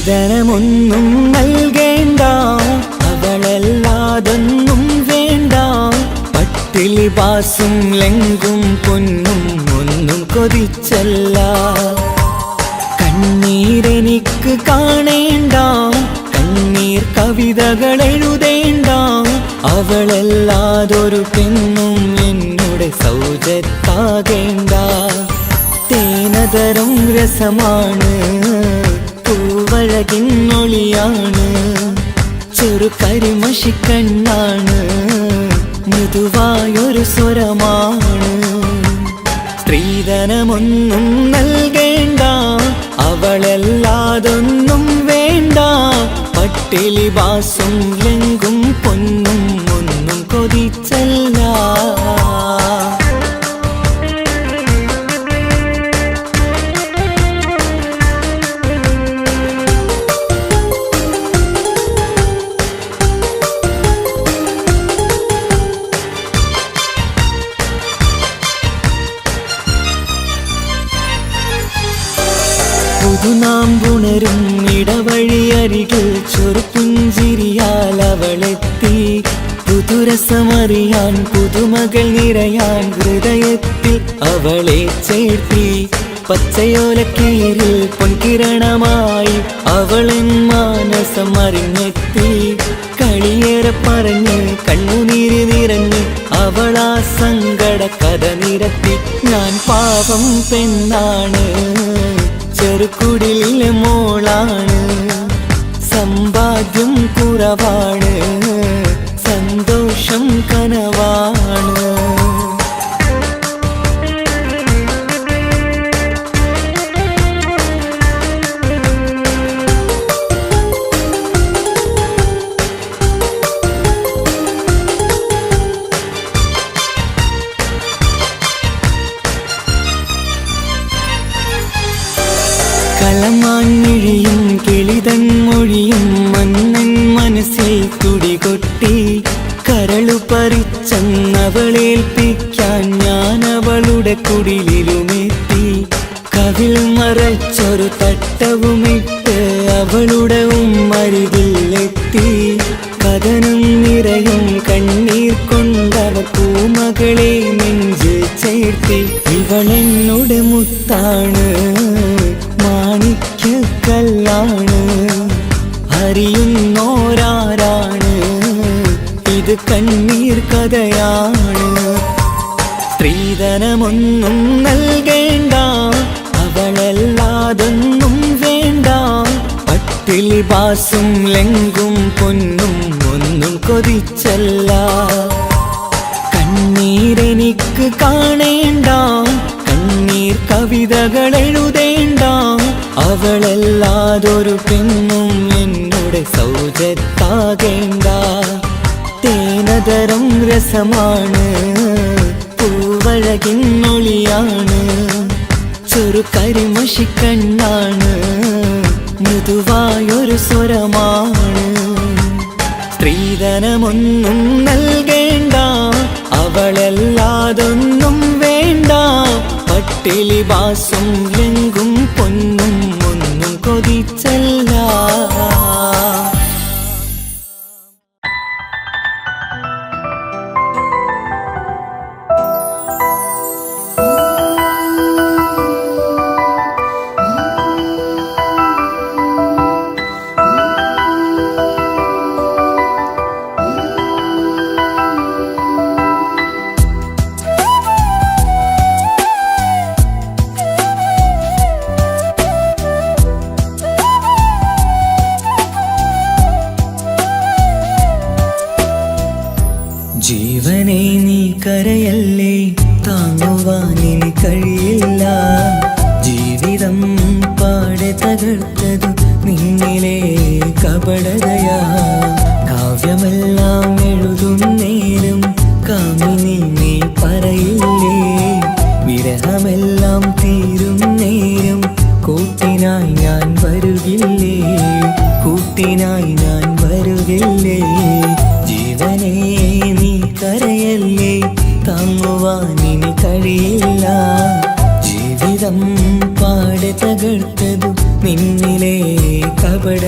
സ്ത്രീധനമൊന്നും നൽകേണ്ട, അവളല്ലാതൊന്നും വേണ്ട. പട്ടിലി പാസും ലെങ്കും പൊന്നും ഒന്നും കൊതിച്ചല്ല. കണ്ണീരെനിക്ക് കാണേണ്ട, കണ്ണീർ കവിതകൾ എഴുതേണ്ട. അവളല്ലാതൊരു പെണ്ണും എന്നുടെ സൗജത്താകേണ്ട. തേനതരം രസമാണ്, പൂവഴകിന്നൊളിയാണ്. ചെറു കരിമഷിക്കണ്ണാണ്, മൃദുവായൊരു സ്വരമാണ്. സ്ത്രീധനമൊന്നും നൽകേണ്ട, അവളല്ലാതൊന്നും വേണ്ട. പട്ടിലി ബാസും ലെങ്കും പൊന്നും ഒന്നും കൊതിച്ചല്ല. പുതുനാം പുണരും ഇടവഴിയരികിൽ ചെറുപുഞ്ചിരിയാൽ അവളെത്തി. പുതുരസമറിയാൻ പുതുമകൾ നിറയാൻ ഹൃദയത്തിൽ അവളെ ചേർത്തി. പച്ചയോലക്കീരിൽ പൊൻകിരണമായി അവളെൻ മാനസം അറിഞ്ഞെത്തി. കളിയേറെ പറഞ്ഞ് കണ്ണുനീര് നിറഞ്ഞ് അവളാ സങ്കട കഥ നിരത്തി. ഞാൻ പാവം പെണ്ണാണ്, ചെറുകുടിലെ മോളാണ്. സമ്പാദ്യം കുറവാണ്, സന്തോഷം കനവാണ്. കളമാൻമിഴിയും കിളിതൻ മൊഴിയും മന്നൻ മനസ്സിൽ തുടികൊട്ടി. കരളു പറിച്ചവളേൽപ്പിക്കാൻ ഞാൻ അവളുടെ കുടിലിലുമെത്തി. കവിൾ മറച്ചൊരു തട്ടവുമിട്ട് അവളുടെ ഉമ്മരികിലെത്തി. കഥനം നിറയും കണ്ണീർ കൊണ്ടവ പൂമകളെ നെഞ്ചിൽ ചേർത്തി. ഇവളെന്നുടെ മുത്താണ്, മാണിക്യക്കല്ലാണ്. അറിയുന്നോരാരാണ്, ഇത് കണ്ണീർ കഥയാണ്. സ്ത്രീധനമൊന്നും നൽകേണ്ട, അവളല്ലാതൊന്നും വേണ്ട. പട്ടിലി ബാസും ലെങ്കും പൊന്നും ഒന്നും കൊതിച്ചല്ല. കണ്ണീരെനിക്ക് കാണേണ്ട, കണ്ണീർ കവിതകൾ എഴുതേണ്ട. അവളല്ലാതൊരു പെണ്ണും എന്നുടെ സൗജത്താകേണ്ട. തേനതരം രസമാണ്, പൂവഴകിന്നൊളിയാണ്. ചെറു കരിമഷിക്കണ്ണാണ്, മൃദുവായൊരു സ്വരമാണ്. സ്ത്രീധനമൊന്നും നൽകേണ്ട, അവളല്ലാതൊന്നും വേണ്ട. പട്ടിലി ബാസും ലെങ്കും പൊന്നും ഒന്നും കൊതിച്ചല്ല. ജീവനെ നീ കരയല്ലേ, താങ്ങുവാനിനി കഴിയില്ല. ജീവിതം പാടെ തകർത്തതു നിന്നിലെ കപടതയാ. കാവ്യമെല്ലാം എഴുതും നേരം കാമിനി നീ പറയില്ലേ. വിരഹമെല്ലാം തീരും നേരം കൂട്ടിനായി ഞാൻ വരുകില്ലേ, കൂട്ടിനായി ഞാൻ വരുകില്ലേ. ജീവനേ നീ കരയല്ലേ, താങ്ങുവാനിനി കഴിയില്ല. ജീവിതം പാടെ തകർത്തതു നിന്നിലെ കപടതയാ.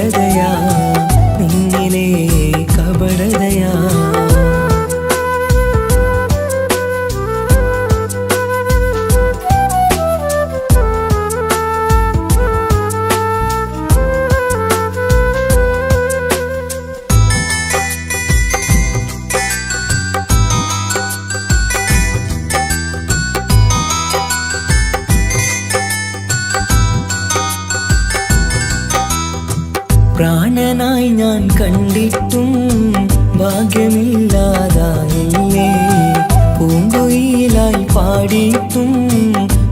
കണ്ടിട്ടും ഭാഗ്യമില്ലാതായില്ലേ. പൂങ്കുയിലായി പാടിയിട്ടും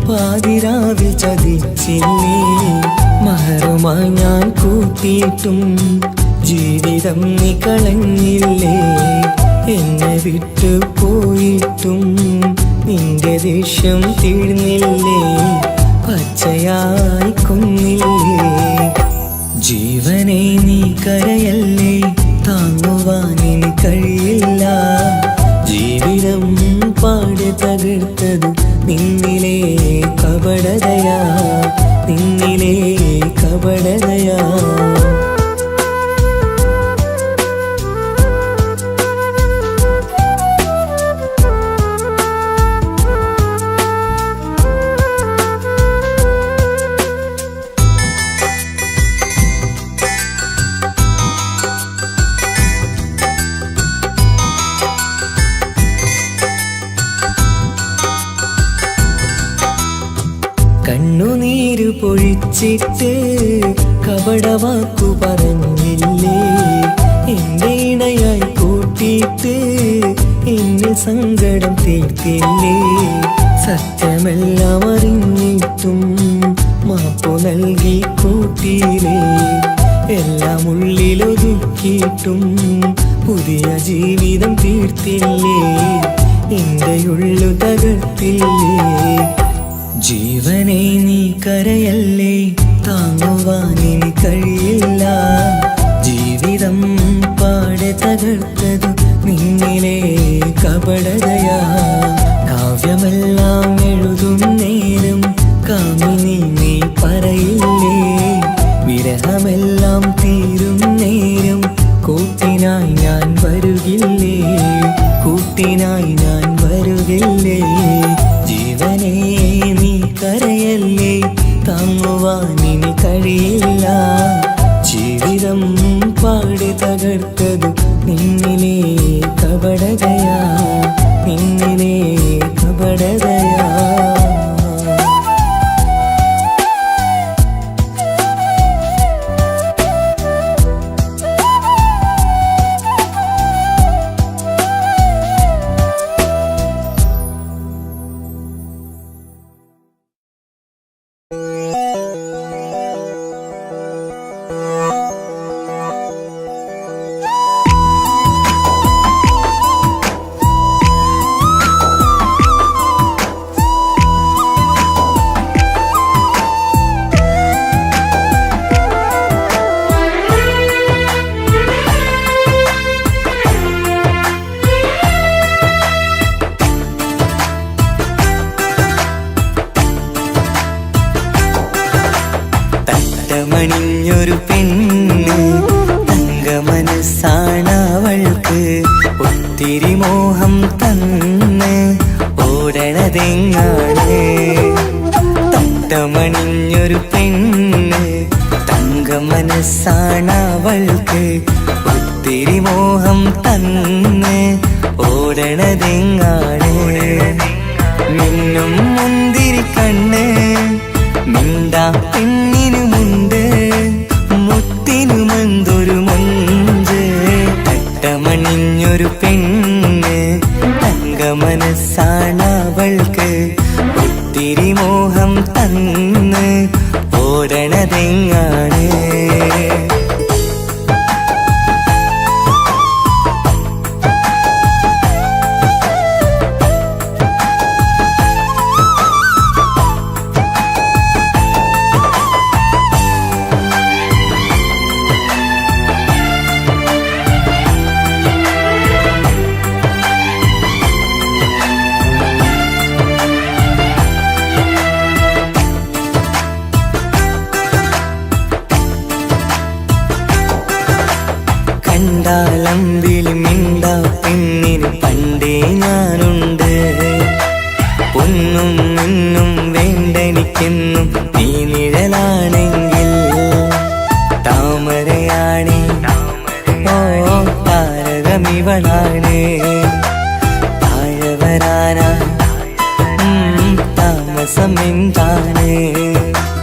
പാതിരാവിൽ ചതിച്ചില്ലേ. മഹറുമായി ഞാൻ കൂട്ടിയിട്ടും ജീവിതം നീ കളഞ്ഞില്ലേ. എന്നെ വിട്ടു പോയിട്ടും നിന്റെ ദേഷ്യം തീർന്നില്ലേ. പച്ചയായി കൊന്നില്ലേ. ജീവനെ നീ കരയല്ലേ, താങ്ങുവാനിൽ കഴിയില്ല. ജീവിതം പാടെ തകർത്തത് നിന്നിലെ കപടതയാ, നിന്നിലെ കപടതയാ. കണ്ണുനീര് പൊഴിച്ചിട്ട് കപടവാക്കു പറഞ്ഞില്ലേ. എന്റെ ഇണയായി കൂട്ടിയിട്ട് എന്നെ സങ്കടം തീർത്തില്ലേ. സത്യമെല്ലാം അറിഞ്ഞിട്ടും മാപ്പു നൽകി കൂട്ടിയില്ലേ. എല്ലാം ഉള്ളിലൊതുക്കിയിട്ടും പുതിയ ജീവിതം തീർത്തില്ലേ. എന്റെ ഉള്ളു തകർത്തില്ലേ. ജീവനെ നീ കരയല്ലേ, താങ്ങുവാനിൽ കഴിയില്ല. ജീവിതം പാടെ തകർത്തത് നിന്നിലെ കപടതയാ. കാവ്യമെല്ലാം എഴുതും നേരം കാമിനി നീ പറയില്ലേ. വിരഹമെല്ലാം തീരും നേരം കൂട്ടിനായി ഞാൻ വരുകില്ലേ, കൂട്ടിനായി ഞാൻ വരുകില്ലേ. ജീവനെ നീ കരയല്ലേ, താങ്ങുവാനിനി കഴിയില്ല. ജീവിതം പാടെ തകർത്തത് നിന്നിലെ കപടതയാ, നിന്നിലെ കപടതയാ. മണിഞ്ഞൊരു പെണ്ണ് തങ്കമനസ്സാണവൾക്ക്. ഒത്തിരി മോഹം തന്ന് ഓടണതെങ്ങാണ്. തട്ടമണിഞ്ഞൊരു പെണ്ണ് തങ്കമനസ്സാണവൾക്ക്. ഒത്തിരി മോഹം തന്ന് ഓടണതെങ്ങാണ്. മിന്നും മുന്തിരി കണ്ണ് മിണ്ടാ പെണ്ണിനു മുണ്ട്, മുത്തിനുമെന്തൊരു മൊഞ്ച്. തട്ടമണിഞ്ഞൊരു പെണ്ണ് തങ്കമനസ്സാണവൾക്ക്. ഒത്തിരി മോഹം തന്ന് ഓടണതെങ്ങാണ്. കണ്ടാലമ്പിളി മിണ്ടാ പെണ്ണിന് പണ്ടേ ഞാനുണ്ട്. പൊന്നും മിന്നും വേണ്ടെനിക്കെന്നും നീ നിഴലാണെങ്കിൽ. താമരയാണേ ഓ താരകമിവളാണ്. താഴെ വരാനാ താമസം എന്താണ്.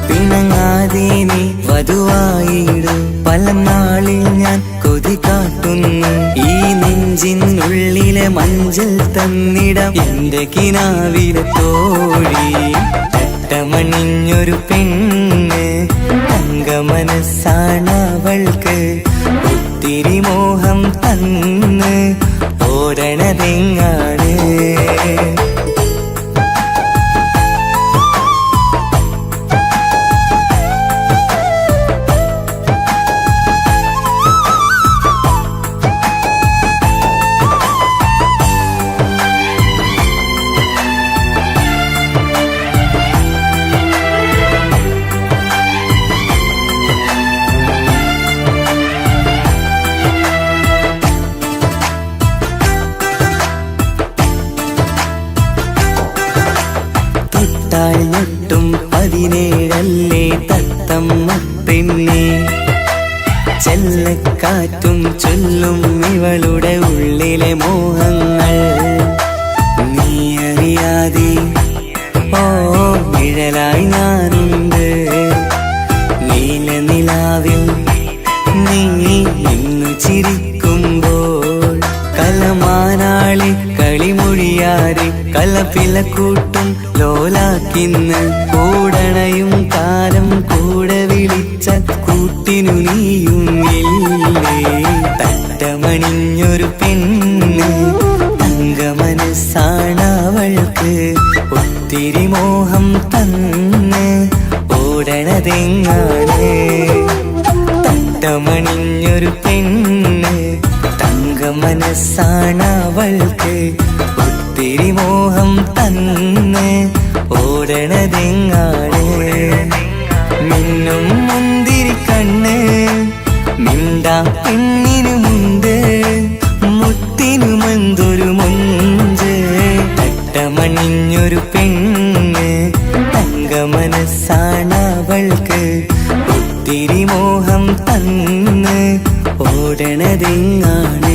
പിണങ്ങാതെ നീ വധുവായിടും പല നാളിൽ ഞാൻ കൊതിക്കാ നെഞ്ചിനുള്ളിലെ മഞ്ചൽ തന്നിടം എന്റെ കിനാവിലെ തോഴി തട്ടമണിഞ്ഞൊരു പെണ്ണ് തങ്ക മനസ്സാണവൾക്ക് ഒത്തിരി മോഹം തന്ന് ഓടണതെങ്ങാണ് ൊട്ടും 17 തത്തമ്മ പെണ്ണെ ചെല്ലക്കാറ്റും ചൊല്ലും ഇവളുടെ ഉള്ളിലെ മോഹങ്ങൾ നീ അറിയാതെ ഓ നിഴലായി ഞാനുണ്ട് നീല നിലാവിൽ നീ ഇന്നു ചിരിക്കുമ്പോൾ കലമാനാളി കളിമൊഴിയാതെ കലപ്പിലക്കൂട്ടും ലോലാക്കിന്ന് കൂടണയും കാലം കൂടെ വിളിച്ച കൂട്ടിനു നീയും ഇല്ലേ തട്ടമണിഞ്ഞൊരു പെണ്ണ് തങ്ക മനസ്സാണവൾക്ക് ഒത്തിരി മോഹം തന്ന് ഓടണതെങ്ങാണ് തട്ടമണിഞ്ഞൊരു പെണ്ണ് തങ്ക മനസ്സാണവൾക്ക് ഒത്തിരി മോഹം തന്ന് ഓടണതെങ്ങാണ് മിന്നും മുന്തിരി കണ്ണ് മിണ്ടാ പെണ്ണിനുമുണ്ട് മുത്തിനുമെന്തൊരു മുഞ്ച് തട്ടമണിഞ്ഞൊരു പെണ്ണ് തങ്ക മനസ്സാണവൾക്ക് ഒത്തിരി മോഹം തന്ന് ഓടണതെങ്ങാണ്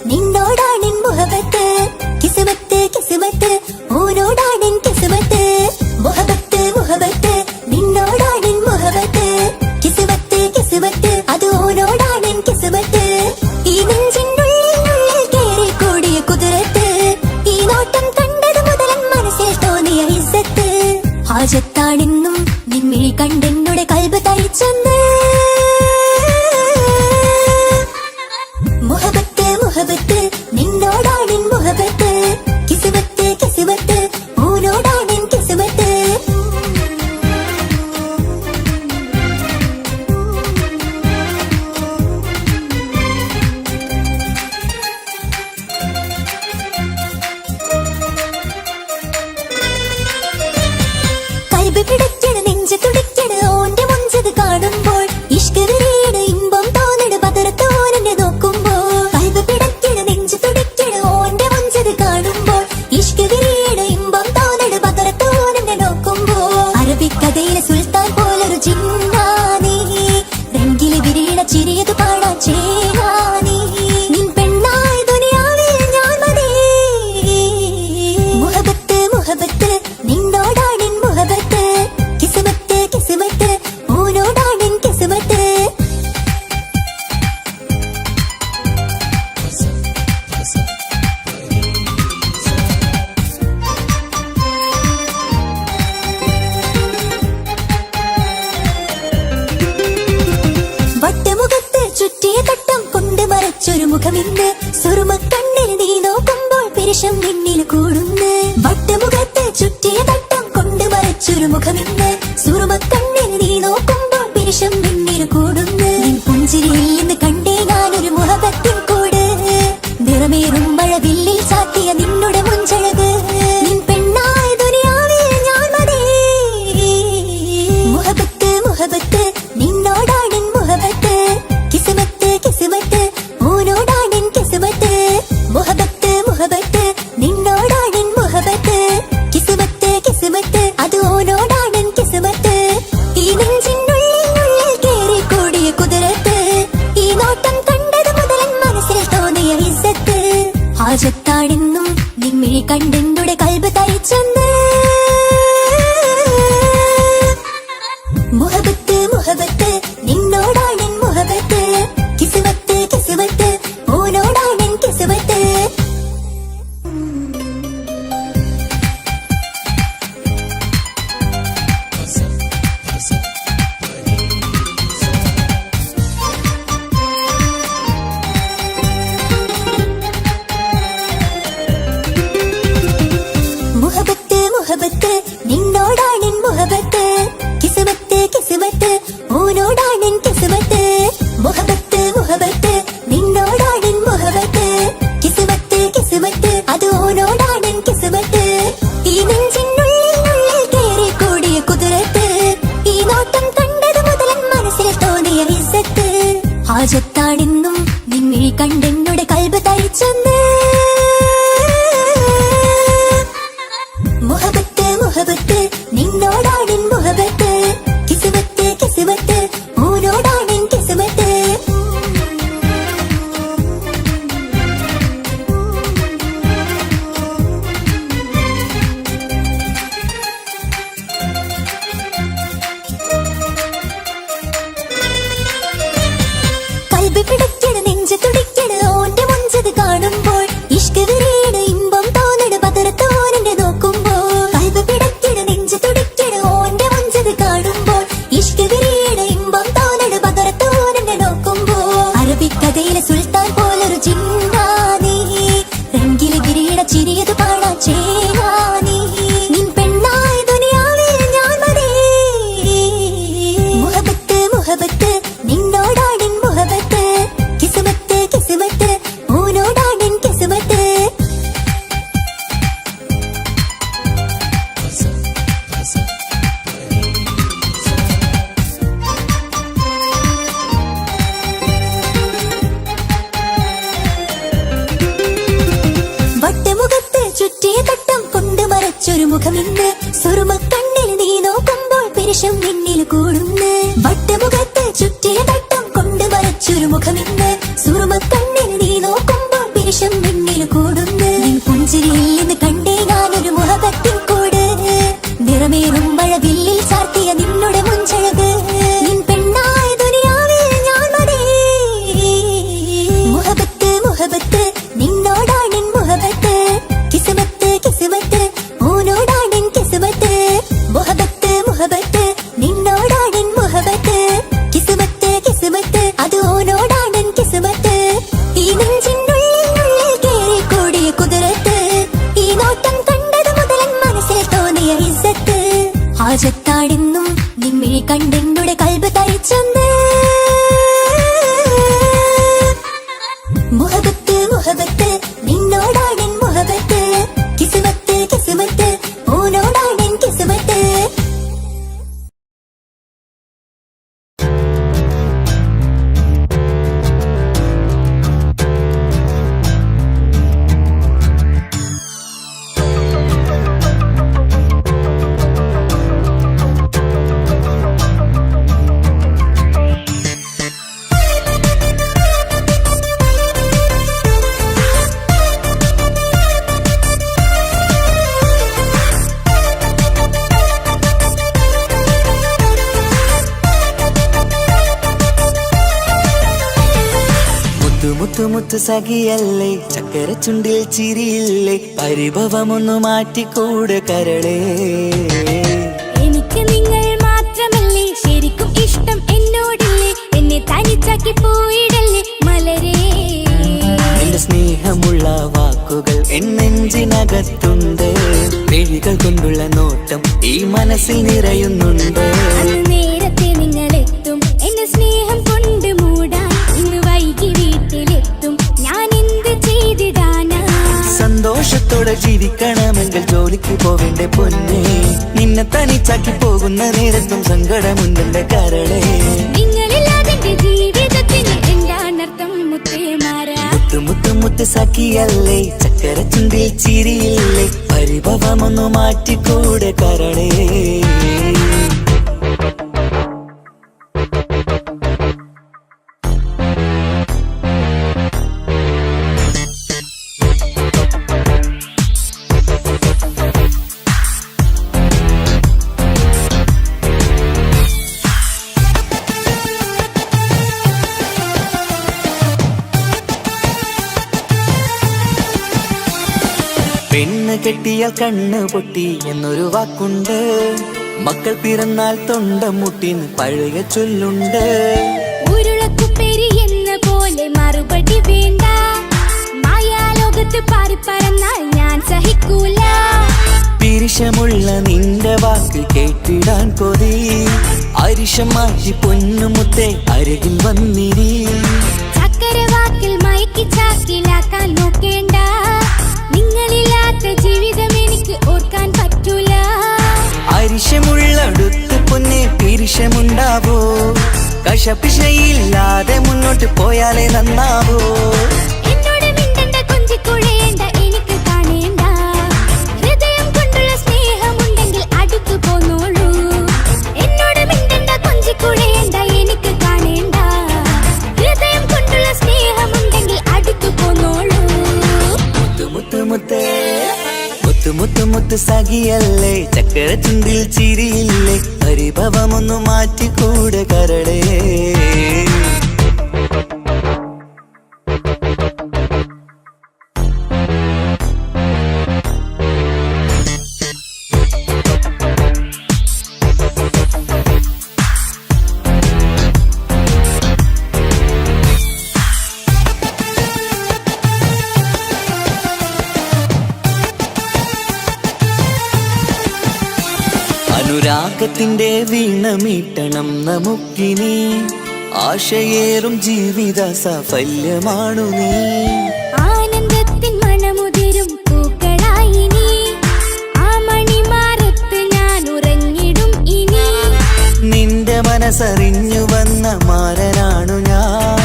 നിന്നോടാണെൻ മുഹബത്ത് കിസ്മത്ത് കിസ്മത്ത് ഓനോടാണെൻ കിസ്മത്ത് മുഹബത്ത് മുഹബത്ത് നിന്നോടാണെൻ മുഹബത്ത് കിസ്മത്ത് കിസ്മത്ത് അത് ഓനോടാണെൻ കിസ്മത്ത് ഈ നെഞ്ചിനുള്ളിൽ കേറി കൂടിയ കുതിരത്ത് ഈ നോട്ടം കണ്ടത് മുതലൻ മനസ്സിൽ തോന്നിയ ഇസ്സത്ത് ഹാജത്താണെന്നും നിൻമിഴി കണ്ടെന്നുടെ കൽബ് തരിച്ചെന്ന് മുഹബത്ത് നിന്നോടാണെൻ മുഹബത്ത് കിസ്മത്ത് കിസ്മത്ത് ഓനോടാണെൻ കിസ്മത്ത് കൽബ് പിടയ്ക്കണ് നെഞ്ച് തുടിക്കണ് ഓന്റെ മുഞ്ചത് കാണുമ്പോൾ ഇഷ്ക് വിരിയണ് ഇമ്പം തോന്നണ് പതറത്തോനെ നോക്കുമ്പോൾ അറബിക്കഥയിലെ സുൽത്താൻ പോലൊരു ജിന്നാനേ രംഗിലെ വിരിയണ ചിരിയത് പാടാൻ ചേരാനേ നിൻ പെണ്ണായ ദുനിയാവിൽ ഞാൻ മതി മുഹബത്ത് മുഹബത്ത് നിന്നോടാണെൻ മുഹബത്ത് കിസ്മത്ത് കിസ്മത്ത് ഓനോടാണെൻ കിസ്മത്ത് വട്ടമുഖത്ത് ചുറ്റിയ തട്ടം കൊണ്ട് മറച്ചൊരു മുഖമിന്ന് സുറുമക്കണ്ണിൽ നീ നോക്കുമ്പോൾ പിരിശം നിന്നിൽ കൂടുന്ന് വട്ടമുഖത്ത് ചുറ്റിയ തട്ടം കൊണ്ട് മറച്ചൊരു മുഖമിന്ന് സുറുമക്കണ്ണിൽ നീ നോക്കുമ്പോൾ പിരിശം നിന്നിൽ കൂടുന്ന് പുഞ്ചിരിയിൽ നിന്ന് കണ്ടേ ഞാനൊരു മുഹബത്തിൻ കൂട് നിറമേറും മഴവില്ലിൽ ചാത്തിയ നിന്നുടെ മുഞ്ചഴക് നിൻമിഴി കണ്ടെന്നുടെ കൽബ് തരിച്ചെന്ന് മുഹബത്ത് മുഹബത്ത് നിന്നോടാണെൻ മുഹബത്ത് കിസ്മത്ത് കിസ്മത്ത് ഓനോടാണെൻ കിസ്മത്ത് മുഹബത്ത് മുഹബത്ത് നിന്നോടാണെൻ മുഹബത്ത് കിസ്മത്ത് കിസ്മത്ത് ഓനോടാണെൻ കിസ്മത്ത് മുഹബത്ത് മുഹബത്ത് നിന്നോടാണെൻ മുഹബത്ത് കിസ്മത്ത് കിസ്മത്ത് അത് ഓനോടാണെൻ കിസ്മത്ത് ഈ നെഞ്ചിനുള്ളിൽ കേറി കൂടിയ കുതിരത്ത് ഈ നോട്ടം കണ്ടത് മുതലൻ മനസ്സിൽ തോന്നിയ ഇസ്സത്ത് ഹാജത്താണെന്നും നിൻമിഴി കണ്ടെന്നുടെ കൽബ് തരിച്ചെന്ന് മുഹബത്ത് മുഹബത്ത് നിന്നോടാണെൻ മുഹബത്ത് കിസ്മത്ത് കിസ്മത്ത് ഓനോടാണെൻ കിസ്മത്ത് കൽബ് പിടിക്കണ നെഞ്ച് തുടിക്കണ ഓന്റെ മുഞ്ചത് കാണുമ്പോൾ ഇഷ്ക് വിരിയണ ഇമ്പം തോന്നണ പതറത്ത് ഓനെ നോക്കുമ്പോൾ കൽബ് പിടിക്കണ നെഞ്ച് തുടിക്കണ ഓന്റെ മുഞ്ചത് കാണുമ്പോൾ ഇഷ്ക് വിരിയണ ഇമ്പം തോന്നണ പതറത്ത് ഓനെ നോക്കുമ്പോൾ അറബിക്കഥയിലെ സുൽത്താൻ പോലൊരു ചിന്താനീ രംഗിലെ വിരിയണ ചിരിയത് പാടാൻ ചേരാനീ നിൻ പെണ്ണായ ദുനിയാവിൽ ഞാൻ മതി മുഹബത്ത് മുഹബത്ത് നിന്നോടാണെൻ മുഹബത്ത് കിസ്മത്ത് കിസ്മത്ത് ഓനോടാണെൻ കിസ്മത്ത് വട്ടമുഖത്ത് ചുറ്റിയ തട്ടം കൊണ്ട് മറച്ചൊരു മുഖമിന്ന് സുറുമ കണ്ണിൽ നീ നോക്കുമ്പോൾ പിരിശം നിന്നിൽ കൂടുന്ന് വട്ടമുഖത്ത് ചുറ്റിയ തട്ടം കൊണ്ട് മറച്ചൊരു മുഖമിന്ന് സുറുമ കണ്ണിൽ നീ നോക്കുമ്പോൾ പിരിശം നിന്നിൽ കൂടുന്ന് നിൻ പുഞ്ചിരിയിൽ നിന്ന് കണ്ടേ ഞാനൊരു മുഹബത്തിൻ കൂട് നിറമേറും മഴവില്ലിൽ ചാർത്തിയ നിന്നുടെ മുഞ്ചഴക് നിൻ പെണ്ണായ ദുനിയാവിൽ ഞാൻ മതി മുഹബത്ത് മുഹബത്ത് നിന്നോടാണെൻ മുഹബത്ത് കിസ്മത്ത് കിസ്മത്ത് ഓനോടാണെൻ കിസ്മത്ത് മുഹബത്ത് മുഹബത്ത് നിന്നോടാണെൻ മുഹബത്ത് കിസ്മത്ത് കിസ്മത്ത് അത് ഓനോടാണെൻ കിസ്മത്ത് ഈ നെഞ്ചിനുള്ളിൽ കേറി കൂടിയ കുതിരത്ത് ഈ നോട്ടം കണ്ടത് മുതലൻ മനസ്സിൽ തോന്നിയ ഇസ്സത്ത് ഹാജത്താടെന്നും നിൻമിഴി കണ്ടെന്നുടെ കൽബ് തരിച്ചെന്ന് മുഹബത്ത് മുഹബത്ത് നിന്നോടാണെൻ മുഹബത്ത് കിസ്മത്ത് കിസ്മത്ത് ഓനോടാണെൻ കിസ്മത്ത് മുത്തുമുത്ത് സഖിയല്ലേ ചക്കര ചുണ്ടിൽ ചിരിയില്ലേ പരിഭവമൊന്നു മാറ്റിക്കൂടെ കരളേ എനിക്ക് നിങ്ങൾ മാത്രമല്ലേ ശരിക്കും ഇഷ്ടം എന്നോടില്ലേ എന്നെ തനിച്ചാക്കി പോയിടല്ലേ മലരേ നിന്റെ സ്നേഹമുള്ള വാക്കുകൾ എന്നെഞ്ചിനകത്തുണ്ട് മിഴികൾ കൊണ്ടുള്ള നോട്ടം ഈ മനസ്സിൽ നിറയുന്നുണ്ട് അന്ന് നേരത്തെ നിങ്ങളെത്തും എന്നെ സ്നേഹം കൊണ്ട് മൂടാൻ ഇന്ന് വൈകി വീട്ടിലെത്തും ഞാൻ എന്ത് ചെയ്തിടാനാ സന്തോഷത്തോടെ ജീവിക്കണമെങ്കിൽ ജോലിക്ക് പോവേണ്ട പൊന്നേ നിന്നെ തനിച്ചാക്കി പോകുന്ന നേരത്തും സങ്കടമുണ്ടെന്റെ കരളേ നിങ്ങളില്ലാതെ ജീവിതത്തിന് എന്താണർത്ഥം മുത്തേമാരാ മുത്ത് സഖിയല്ലേ ചക്കര ചുണ്ടിൽ ചിരിയില്ലേ പരിഭവമൊന്നു മാറ്റിക്കൂടെ കരളേ കെട്ടിയാൽ കണ്ണ് പൊട്ടി എന്നൊരു വാക്കുണ്ട്. മക്കൾ പിറന്നാൽ തൊണ്ട മുട്ടിന്ന് പഴയ ചൊല്ലുണ്ട്. ഉരുളക്കുപ്പേരി എന്ന പോലെ മറുപടി വേണ്ട. മായാലോകത്ത് പാറി പറന്നാൽ ഞാൻ സഹിക്കൂല. പിരിശമുള്ള നിന്റെ വാക്ക് കേട്ടിടാൻ കൊതി. അരിശം മാറ്റി പൊന്നുമുത്തേ അരികിൽ വന്നിരി. ചക്കര വാക്കിൽ മയക്കി ചാക്കിലാക്കാൻ നോക്കേണ്ട. നിങ്ങളില്ലാത്ത ജീവിതം എനിക്ക് ഓർക്കാൻ പറ്റൂല. അരിശമുള്ളടുത്ത് പൊന്നെ പിരിശമുണ്ടാവോ? കശപിശയില്ലാതെ മുന്നോട്ട് പോയാലേ നന്നാവോ? എന്നോട് മിണ്ടണ്ട, കൊഞ്ചിക്കുഴയേണ്ട, എനിക്ക് കാണേണ്ട. ഹൃദയം കൊണ്ടുള്ള സ്നേഹമുണ്ടെങ്കിൽ അടുത്തു പോന്നോളൂ. എന്നോട് മിണ്ടണ്ട, കൊഞ്ചിക്കുഴയേണ്ട, എനിക്ക് കാണേണ്ട. ഹൃദയം കൊണ്ടുള്ള സ്നേഹമുണ്ടെങ്കിൽ അടുത്തു പോന്നോളൂ. മുത്ത് മുത്ത് മുത്തേ മുത്ത് മുത്ത് മുത്ത് സഖിയല്ലേ, ചക്കര ചുണ്ടിൽ ചിരിയില്ലേ, പരിഭവമൊന്നു മാറ്റിക്കൂടെ കരളേ. അനുരാഗത്തിന്റെ വീണമീട്ടണം നമുക്കിനി. ആശയേറും ജീവിത സാഫല്യമാണു നീ. ആനന്ദത്തിൻ മണമുതിരും പൂക്കളായി നീ. ആ മണിമാറത്ത് ഞാൻ ഉറങ്ങിടും ഇനി. നിന്റെ മനസ്സറിഞ്ഞു വന്ന മാരനാണു ഞാൻ.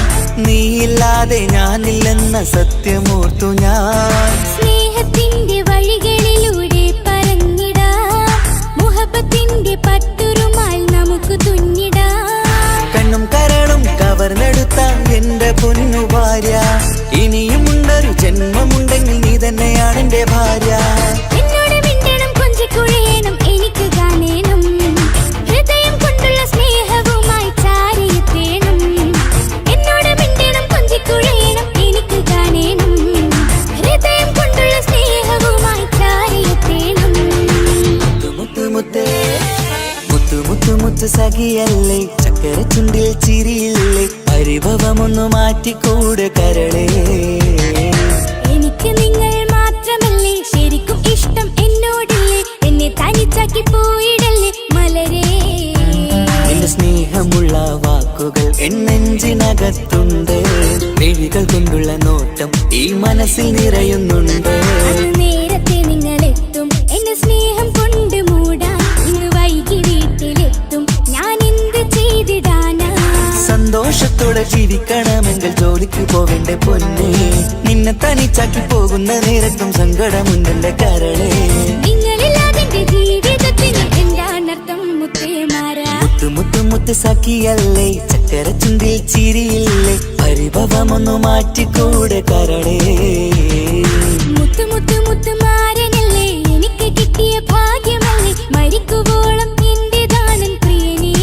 നീയില്ലാതെ ഞാനില്ലെന്ന സത്യമോർത്തു ഞാൻ. സ്നേഹത്തിന്റെ വഴികളിലൂടെ പറഞ്ഞിടാം. മുഹബത്തിന്റെ പട്ടുറുമാൽ നമുക്ക് തുന്നിടാം. കണ്ണും കരളും കവർന്നെടുത്ത എന്റെ പൊന്നു ഭാര്യ. ഇനിയുമുണ്ടൊരു ജന്മമുണ്ടെങ്കിൽ നീ തന്നെയാണ് എന്റെ ഭാര്യ. എന്നോട് മിണ്ടണം, കൊഞ്ചിക്കുഴയണം, എനിക്ക് കാണേണം. ഹൃദയം കൊണ്ടുള്ള സ്നേഹവുമായി ചാരിയെത്തേണം. എന്നോട് മിണ്ടണം, കൊഞ്ചിക്കുഴയണം, എനിക്ക് കാണേണം. ഹൃദയം കൊണ്ടുള്ള സ്നേഹവുമായി ചാരിയെത്തേണം. മുത്ത് മുത്തേ മുത്ത് മുത്ത് മുത്ത് സഖിയല്ലേ, ചക്കര ചുണ്ടിൽ ചിരിയില്ലേ, പരിഭവമൊന്നു മാറ്റിക്കൂടെ കരളേ. എനിക്ക് നിങ്ങൾ മാത്രമല്ലേ ശരിക്കും ഇഷ്ടം എന്നോടില്ലേ. എന്നെ തനിച്ചാക്കി പോയിടല്ലേ മലരേ. നിന്റെ സ്നേഹമുള്ള വാക്കുകൾ എന്നെഞ്ചിനകത്തുണ്ട്. മിഴികൾ കൊണ്ടുള്ള നോട്ടം ഈ മനസ്സിൽ നിറയുന്നുണ്ട്. അന്ന് നേരത്തെ നിങ്ങളെത്തും എന്റെ സ്നേഹം കൊണ്ട് മൂടാൻ. ഇന്ന് വൈകി വീട്ടിലെത്തും ഞാൻ എന്ത് ചെയ്തിടാനാ. സന്തോഷത്തോടെ ജീവിക്കണമെങ്കിൽ ജോലിക്ക് പോവേണ്ട പൊന്നേ. നിന്നെ തനിച്ചാക്കി പോകുന്ന നേരത്തും സങ്കടമുണ്ടെന്റെ കരളേ. നിങ്ങളില്ലാതെ എന്റെ ജീവിതത്തിന് എന്താണർത്ഥം മുത്തേമാരാ. മുത്ത് മുത്ത് മുത്ത് സഖിയല്ലേ, ചക്കര ചുണ്ടിൽ ചിരിയില്ലേ, പരിഭവമൊന്നു മാറ്റിക്കൂടെ കരളേ. മുത്ത് മുത്ത് മുത്ത് മാരനല്ലേ, എനിക്ക് കിട്ടിയ ഭാഗ്യമല്ലേ. മരിക്കുവോളം എന്റേതാണൻ പ്രിയനേ.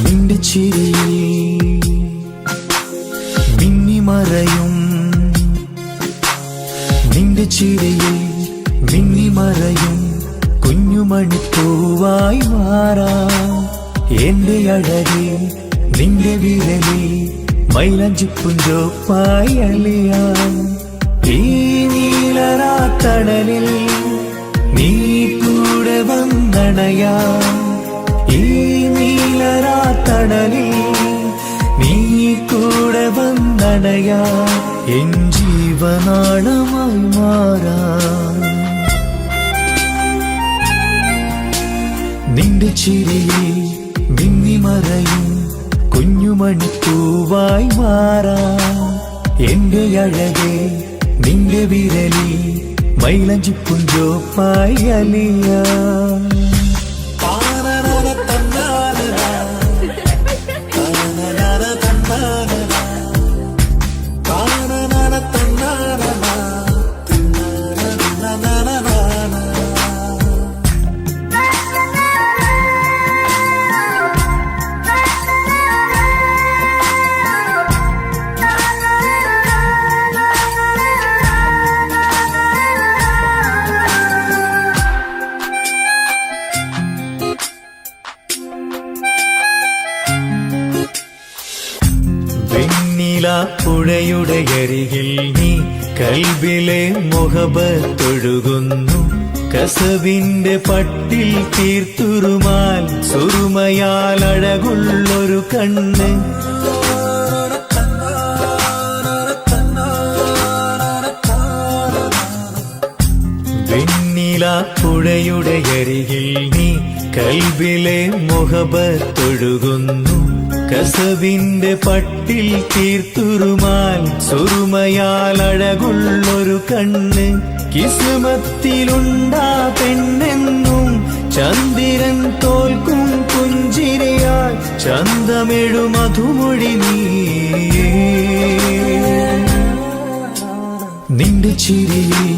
നിന്റെ ചിരിയിൽ മിന്നിമറയും, നിന്റെ ചിരിയിൽ മിന്നിമറയും കുഞ്ഞുമണിപ്പൂവായി മാറാം. എന്റെ അഴകി നിന്റെ വിരലിൽ മൈലഞ്ചിപ്പുഞ്ചോപ്പായി അലിയാം. ഈ നീലരാത്തണലിൽ നീ കൂടെ വന്നണയാം. ഈ നീലരാത്തണലിൽ നീ കൂടെ വന്നണയാം. എൻ ജീവ ജീവനാളമായി മാറാം. നിന്റെ ചിരിയിൽ മിന്നിമറയും കുഞ്ഞുമണിപ്പൂവായി മാറാം. എന്റെ അഴകെ നിന്റെ വിരലി മൈലഞ്ചിപ്പുഞ്ചോപ്പായി അലിയാം. പുഴയുടെ അരികിൽ നീ കൽബിലെ മുഹബത്തൊഴുകുന്നു. കസവിന്റെ പട്ടിൽ തീർത്തുറുമാൽ സുറുമയാൽ അഴകുള്ളൊരു കണ്ണ്. വെണ്ണില പുഴയുടെ അരികിൽ നീ കൽബിലെ മുഹബത്തൊഴുകുന്നു. കസവിന്റെ പട്ടിൽ തീർത്തുറുമാൽ സുറുമയാൽ അഴകുള്ളൊരു കണ്ണ്. കിസ്മത്തിലുണ്ടാ പെണ്ണെന്നും ചന്ദ്രൻ തോൽക്കും പുഞ്ചിരിയായി ചന്തമെഴു മധുമൊഴി നീയേ. നിന്റെ ചിരിയിൽ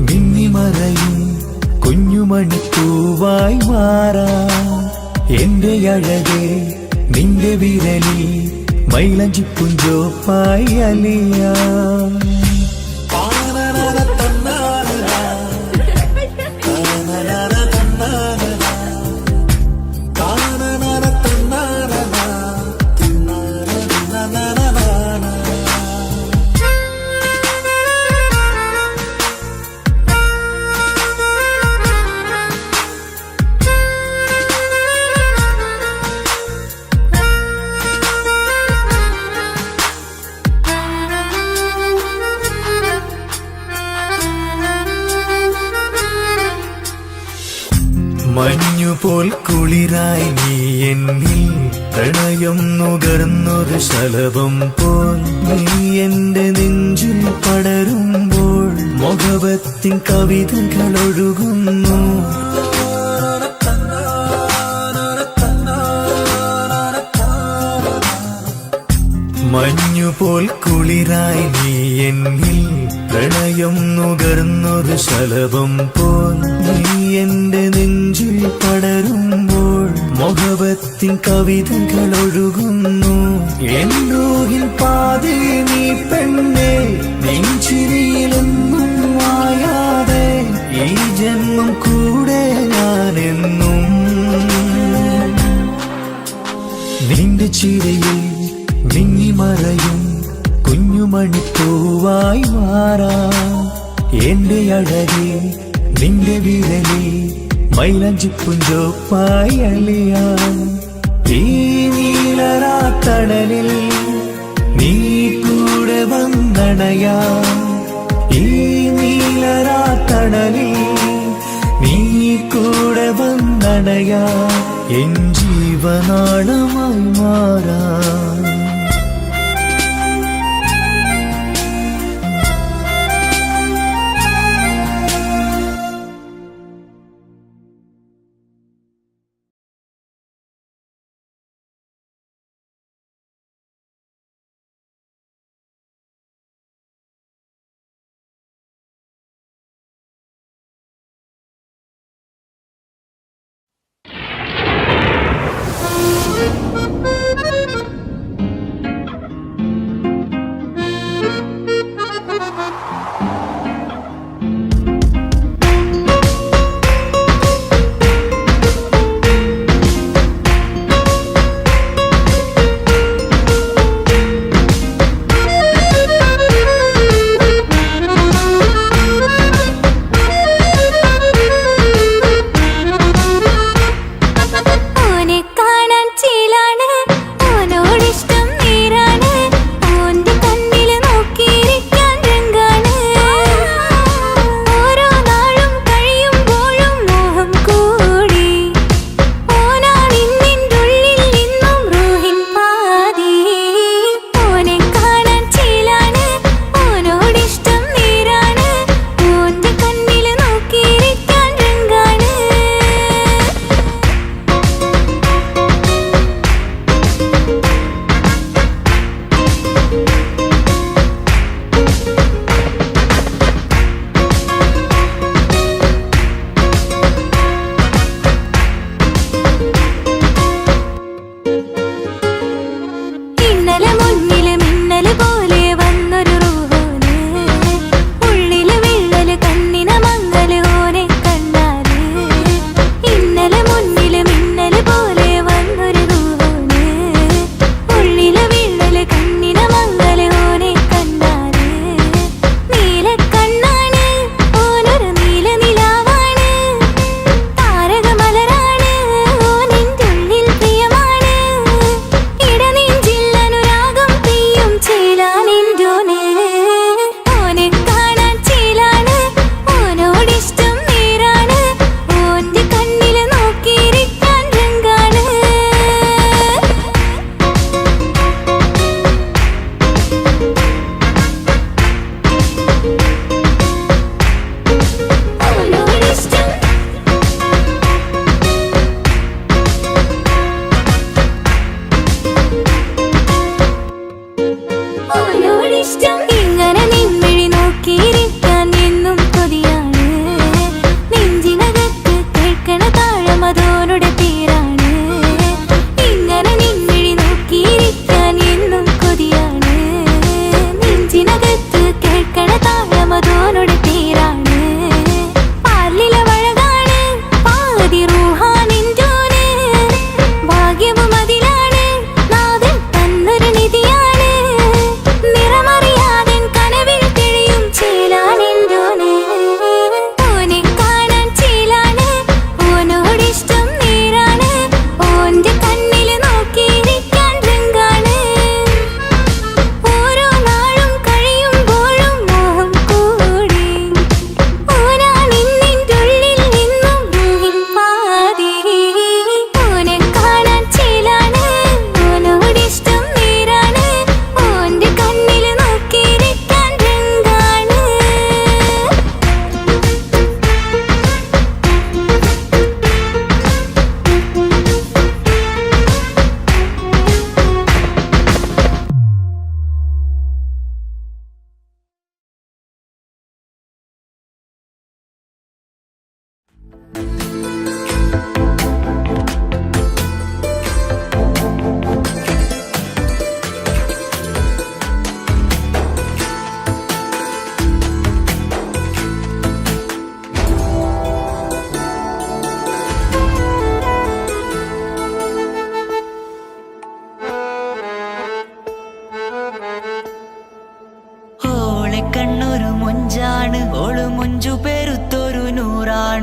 മിന്നിമറയും കുഞ്ഞുമണിപ്പൂവായി മാറാം. എന്റെ അഴകെ നിന്റെ വിരലി മൈലഞ്ചിപ്പുഞ്ചോപ്പായി അലിയാം. മഞ്ഞുപോൽ കുളിരായി നീ എന്നിൽ പ്രണയം നുകർന്നൊരു ശലഭം പോൽ. നീ എന്റെ നെഞ്ചിൽ പടരുമ്പോൾ മുഹബത്തിൻ കവിതകൾ ഒഴുകുന്നു. മഞ്ഞുപോൽ കുളിരായി നീ എന്നിൽ പ്രണയം നുകർന്നൊരു ശലഭം പോൽ. നീ എന്റെ നെഞ്ചിൽ പടരുമ്പോൾ മുഹബത്തിൻ കവിതകൾ ഒഴുകുന്നു. എന്നൂഹിൽ പാതി നീ പെണ്ണെ നെഞ്ചിരിയിലെന്നും മായാതെ ഈ ജന്മം കൂടെ ഞാനെന്നും. നിന്റെ ചിരിയിൽ മിന്നിമറയും കുഞ്ഞുമണിപ്പൂവായി മാറാം. എന്റെ അഴകെ നിന്റെ വിരലി മൈലഞ്ചിപ്പുഞ്ചോപ്പായി അലിയാം. ഈ നീലരാത്തടലിൽ നീ കൂടെ വന്നണയാം. ഈ നീലരാത്തടലിൽ നീ കൂടെ വന്നണയാം. എൻ ജീവനാളമായി മാറാം.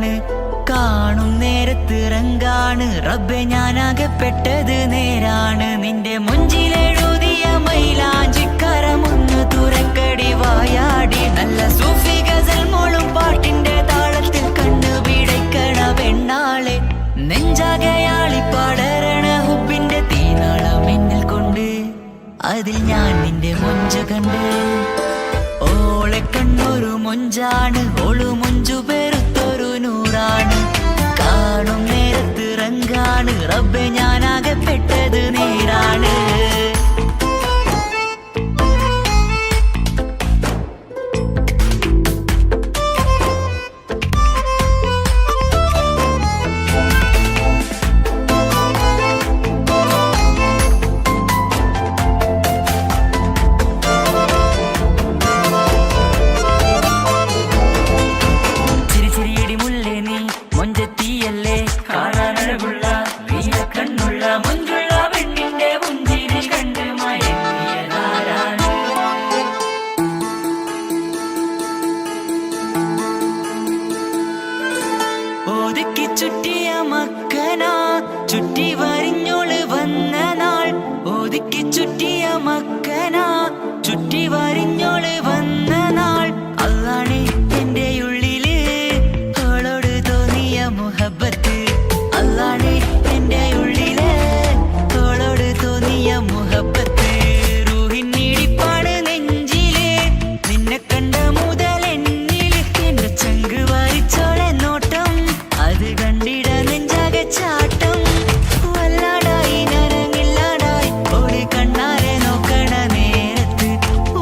നൂറാണ്. കാണും നേരത്ത് റങ്കാണ് റബ്ബെ ഞാനാകപ്പെട്ടത് നേരാണ്. നിന്റെ മുഞ്ചിലെഴുതിയ മൈലാഞ്ചിക്കരമൊന്ന് തുറക്കടി വായാടി. നല്ല സൂഫി ഗസൽ മോളും പാട്ടിന്റെ താളത്തിൽ കണ്ണു പിടയ്ക്കണ പെണ്ണാളെ. നെഞ്ചാകയാളി പടരണ ഹുബിന്റെ തീനാളം എന്നിൽ കൊണ്ട് അതിൽ ഞാൻ നിന്റെ മൊഞ്ച് കണ്ട്. ഓളെ കണ്ണൊരു മൊഞ്ചാണ് ഓളു മൊഞ്ചു പെരുത്തൊരു നൂറാണ്. കാണും നേരത്ത് റങ്കാണ് റബ്ബെ ഞാനാകപ്പെട്ടത് നേരാണ്. ഒതുക്കി ചുറ്റിയ മക്കനാ ചുറ്റി വരിഞ്ഞോള് വന്ന നാൾ. ഒതുക്കി ചുറ്റിയ മക്കനാ ചുറ്റി വരിഞ്ഞോള് വന്ന നാൾ. അതാണ് എന്റെ ഉള്ളില് അവളോട് തോന്നിയ മുഹബത്ത്. അതാണ് എന്റെ ഉള്ളില് അവളോട് തോന്നിയ മുഹബത്ത്. റൂഹിന്നിടിപ്പാണ് നെഞ്ചില് നിന്നെ കണ്ട മുതൽ എന്നില്. എന്റെ ചങ്ക് വാരിച്ചോളെ നോട്ടം അത് കണ്ടിട നെഞ്ചാകെ ചാട്ടം. വല്ലാടായി നനങ്ങില്ലാടായി ഓടി കണ്ണാരെ നോക്കണ നേരത്ത്.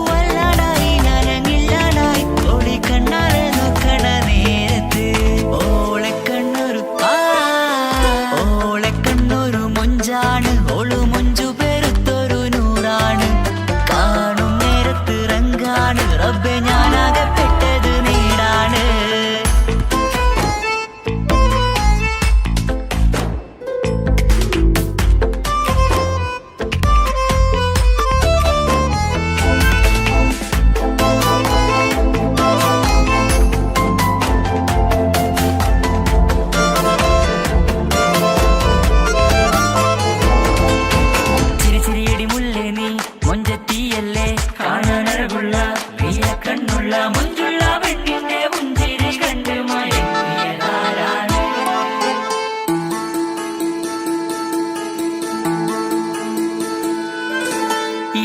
വല്ലാടായി നനങ്ങില്ലാടായി ഓടി കണ്ണാരെ നോക്കണ നേരത്ത്. ഓളെ കണ്ണൊരു മൊഞ്ചാണ് ഓളു മൊഞ്ചു പെരുത്തൊരു നൂറാണ്. കാണും നേരത്ത് റങ്കാണ് റബ്ബെ ഞാനാകപ്പെട്ടത് നേരാണ്.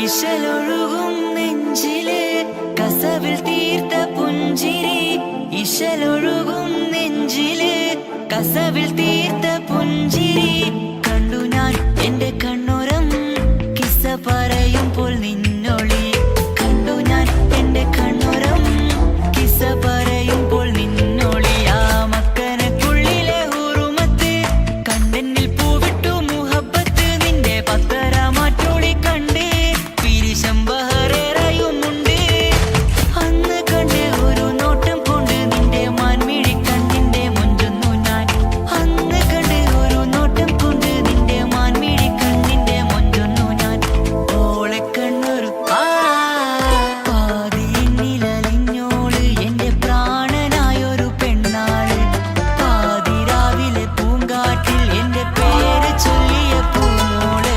ഇശലൊഴുകും നെഞ്ചില് കസവിൽ തീർത്ത പുഞ്ചിരി. ഇശലൊഴുകും നെഞ്ചില് കസവിൽ തീർത്ത പുഞ്ചിരി. കണ്ടു ഞാൻ എന്റെ കണ്ണുരം കിസ്സ പറയുമ്പോൾ നിന്നൊളി. കണ്ടു ഞാൻ എന്റെ കണ്ണുരം കിസ്സ പറയുമ്പോൾ നിന്നൊളി. ആ മക്കനക്കുള്ളിലെ ഹുറുമത്ത് കണ്ടെന്നിൽ പൂവിട്ടു മുഹബത്ത്. നിന്റെ പത്തര മാറ്റൊളി കണ്ട് ബഹറേറയുമുണ്ട്. അന്ന് കണ്ട് ഒരു നോട്ടം കൊണ്ട് നിന്റെ മാൻമിഴി കണ്ണിന്റെ മൊഞ്ചൊന്നു ഞാൻ. അന്ന് കണ്ട് ഒരു നോട്ടം കൊണ്ട് നിന്റെ മാൻമിഴി കണ്ണിന്റെ മൊഞ്ചൊന്നു ഞാൻ. ഓളെ കണ്ണൊരു പാതിയിലലിഞ്ഞോള് എന്റെ പ്രാണനായൊരു പെണ്ണാള്. പാതിരാവിലെ പൂങ്കാട്ടിൽ എന്റെ പേര് ചൊല്ലിയ പൂമോള്.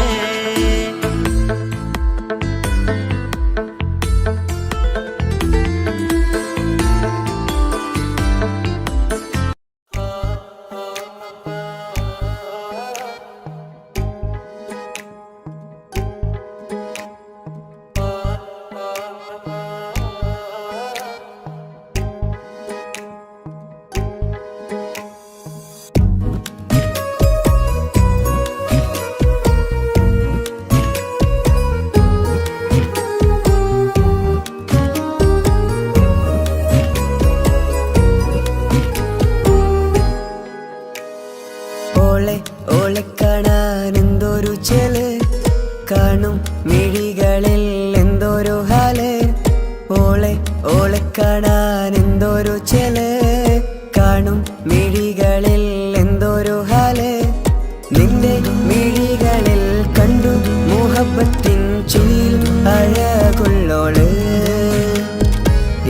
ഓളെ കാണാൻ എന്തൊരു ചെല്. കാണും മിഴികളിൽ എന്തൊരു ഹാല്. ഓളെ കാണാൻ എന്തൊരു ചെല്. കാണും മിഴികളിൽ എന്തൊരു ഹാല്. നിന്റെ മിഴികളിൽ കണ്ടു മുഹബത്തിൻ ചുഴിയിൽ അഴകുള്ളോള്.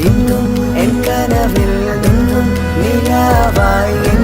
ഇന്നും എൻ കനവിൽ നിന്നും നിലാവായി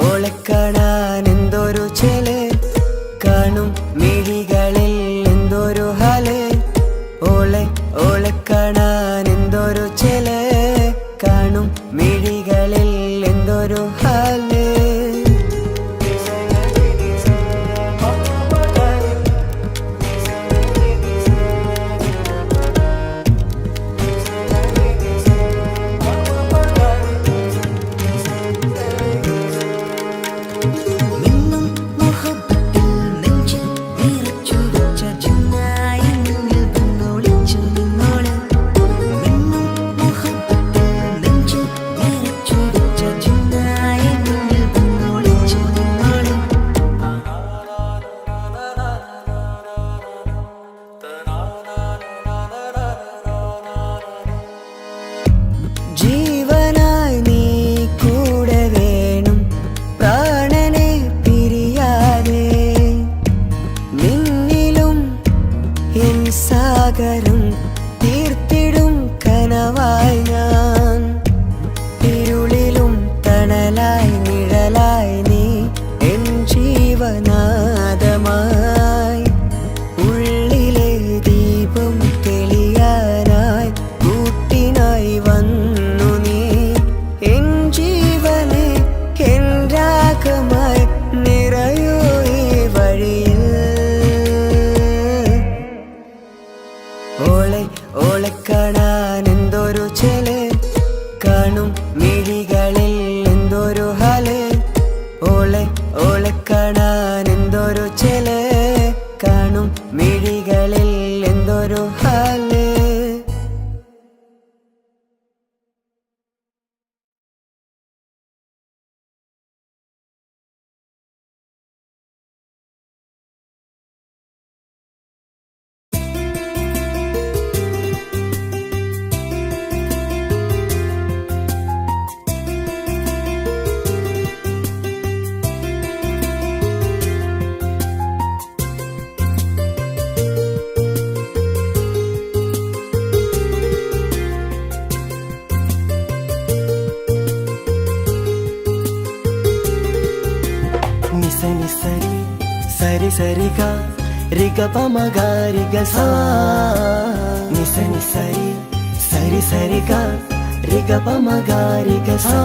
ഓളെ കാണാൻ എന്തൊരു ചേല്, കാണും മിഴികളിൽ എന്തൊരു ഹാല്. ഓളെ കാണാൻ എന്തൊരു ചേല്, കാണും മിഴികളിൽ എന്തൊരു ഹാല്. ജീവനായി നീ കൂടെ വേണം, പ്രാണനെ പിരിയാതെ. നിന്നിലും എൻ സാഗരം തീർത്തിടും കനവായി ഞാൻ. ഇരുളിലും തണലായി നിഴലായി നീ എൻ ജീവനാദമായി. ഉള്ളിലെ ദീപം തെളിയാനായി കൂട്ടിനായി വന്നു നീ. എൻ ജീവനെ എൻ രാഗമായി നിറയൂ ഈ വഴിയിൽ. ഓളെ കാണാൻ എന്തൊരു ചേല്, കാണും മിഴികളിൽ എന്തൊരു ഹാല്. ഓളെ കാണാൻ എന്തൊരു ചേല്, കാണും മിഴികളിൽ എന്തൊരു ഹാല്. నిసని సరి సరి సరిగా రిగ పమగారిగ సా. నిసని సరి సరి సరిగా రిగ పమగారిగ సా.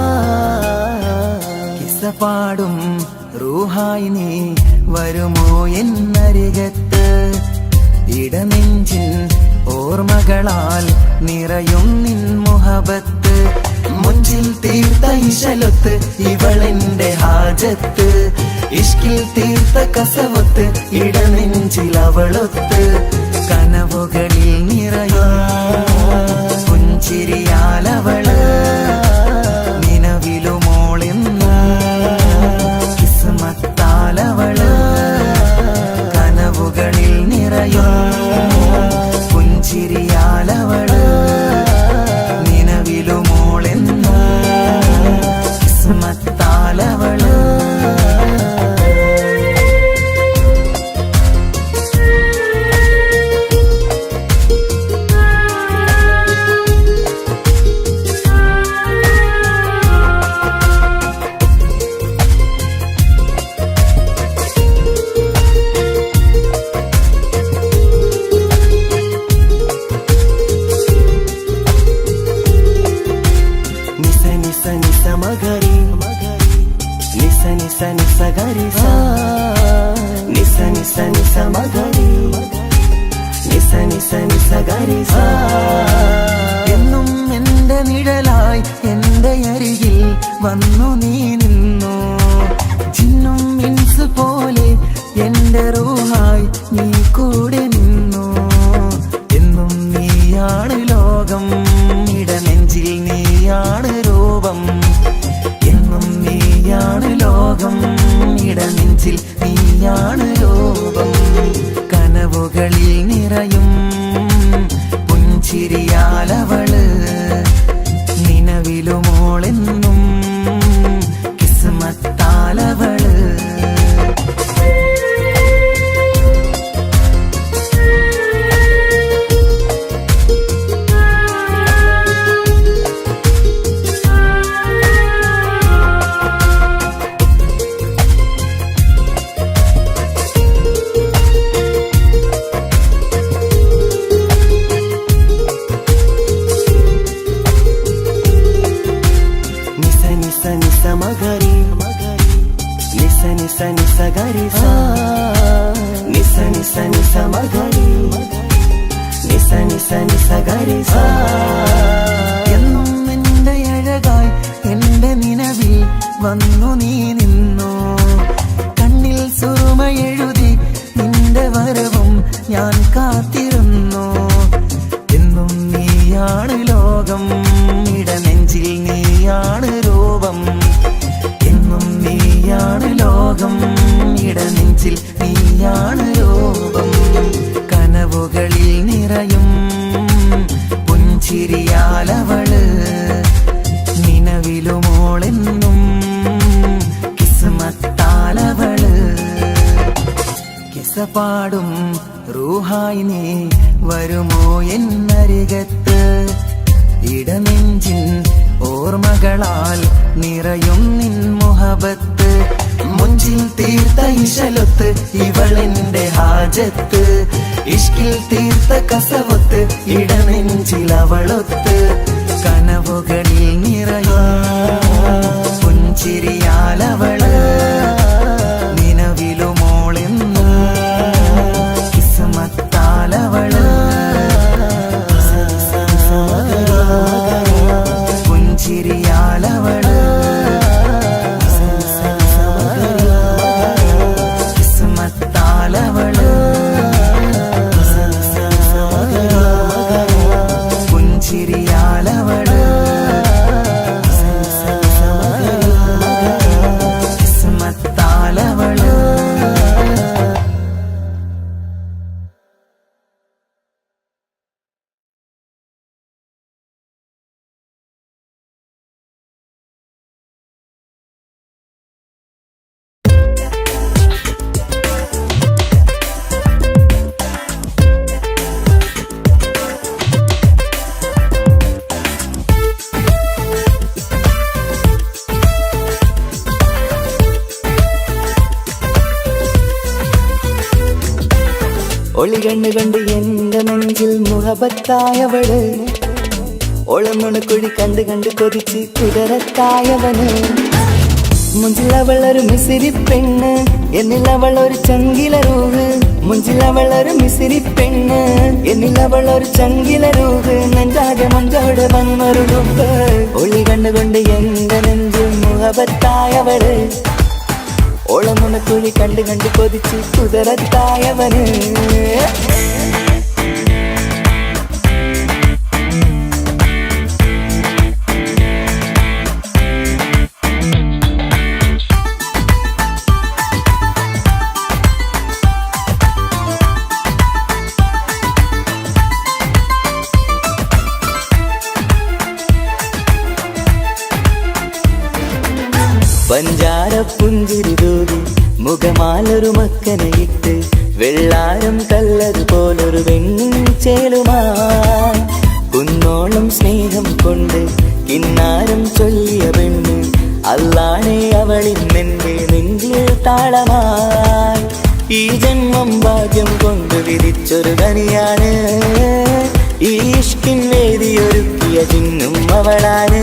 കിസ്സപാടും റൂഹായി നീ വരുമോ എന്നരികത്ത്. ഇടനെഞ്ചിൻ ഓർമ്മകളാൽ നിറയും നിൻ മുഹബത്ത്. മുഞ്ചിൽ തീർത്ത ഇശലൊത്ത് ഇവളെന്റെ ഹാജത്ത്. ഇഷ്കിൽ തീർത്ത കസവത്ത് ഇടനെഞ്ചിൽ അവളൊത്ത്. കനവുകളിൽ നിറയും പുഞ്ചിരിയാലവള് നിലവിലുമോളെന്ന് കിസ്മത്താലവള്. കനവുകളിൽ നിറയും പുഞ്ചിരിയാലവള് നിലവിലുമോളെന്ന് കിസ്മത്താലവള്. మగరి నిస నిస నిస గరి సా. నిస నిస నిస మగరి నిస నిస నిస గరి సా. എന്നും എന്റെ നിഴലായി എന്റെ അരികിൽ വന്നു നീ നിന്നു. ജിന്നും ഇൻസ് പോലെ എന്റെ റൂഹായി നീ കൂടെ നിന്നു. എന്നും നീയാണ് ലോകം, ഇടനെഞ്ചിൽ നീയാണ് രൂപം. എന്നും നീയാണ് ലോകം, ഇടനെഞ്ചിൽ നീയാണ് രൂപം. കനവുകളിൽ നിറയും പുഞ്ചിരിയാലവള് നിലവിലുമോളെന്നും കിസ്മത്താലവള്. നിസ നിസ നിസ ഗരി സാ നിസ നിസ നിസ മഗരി നിസ നിസ നിസ ഗരി സാ എന്നും എന്റെ അഴകായി എന്റെ നിലവിൽ വന്നു നീ നിന്നു കണ്ണിൽ സുറുമ എഴുതി നിന്റെ വരവും ഞാൻ കാത്തിരുന്നു എന്നും നീയാണ് ലോകം ഇടനെഞ്ചിൽ നീയാണ് രൂപം എന്നും നീയാണ് ലോകം ഇടനെഞ്ചിൽ നീയാണ് രൂപം കനവുകളിൽ നിറയും പുഞ്ചിരിയാലവള് നിലവിലുമോളെന്നും കിസ്മത്താലവള് കിസപാടും റൂഹായി നീ വരുമോ എന്നരികത്ത് ഇടനെഞ്ചിൻ ഓർമ്മകളാൽ നിറയും നിൻ മുഹബത്ത് മുഞ്ചിൽ തീർത്ത ഇശലൊത്ത് ഇവളെന്റെ ഹാജത്ത് ഇഷ്കിൽ തീർത്ത കസവത്ത് ഇടനെഞ്ചിൽ അവളൊത്ത് കനവുകളിൽ നിറയും പുഞ്ചിരിയാലവള് നിലവിലുമോളെന്നും കിസ്മത്താലവള് പുഞ്ചിരിയാലവള് കിസ്മത്താലവള് പുഞ്ചിരിയാലവള് കിസ്മത്താലവള് ഒളികണ്ണ് കണ്ട് എന്റെ നെഞ്ചിൽ മുഹബത്തായവള് ഒളമുണക്കുഴി കണ്ട് കണ്ട് കൊതിച്ച് കുതിരത്തായവന് മുഞ്ചിലവളൊരു മിസിരി പെണ്ണ് എന്നിലവളൊരു ചങ്കിലരൂഹ് മുഞ്ചിലവളൊരു മിസിരി പെണ്ണ് എന്നിലവളൊരു ചങ്കിലരൂഹ് നെഞ്ചാകെ മഞ്ചോടെ വന്നൊരു ഡുബ് ഒളി കണ്ടുകൊണ്ട് എന്റെ നെഞ്ചിൽ മുഹബത്തായവള് ഓളമുണക്കുഴി കണ്ട് കണ്ട് കൊതിച്ച് കുതിരത്തായവന് പഞ്ചാര പുഞ്ചിരി തൂകി മുഖമാലൊരു മക്കനയിട്ട് വെള്ളാരം കല്ലതുപോലൊരു വെണ്ണിൻ ചേലുമായി കുന്നോളം സ്നേഹം കൊണ്ട് കിന്നാരം ചൊല്ലിയ പെണ്ണ് അല്ലാണെ അവളിന്നെന്റെ നെഞ്ചിൽ താളമായി ഈ ജന്മം ഭാഗ്യം കൊണ്ട് വിധിച്ചൊരു കനിയാണ് ഈ ഇഷ്കിൻ വേദിയൊരുക്കിയ ചിന്നും അവളാണ്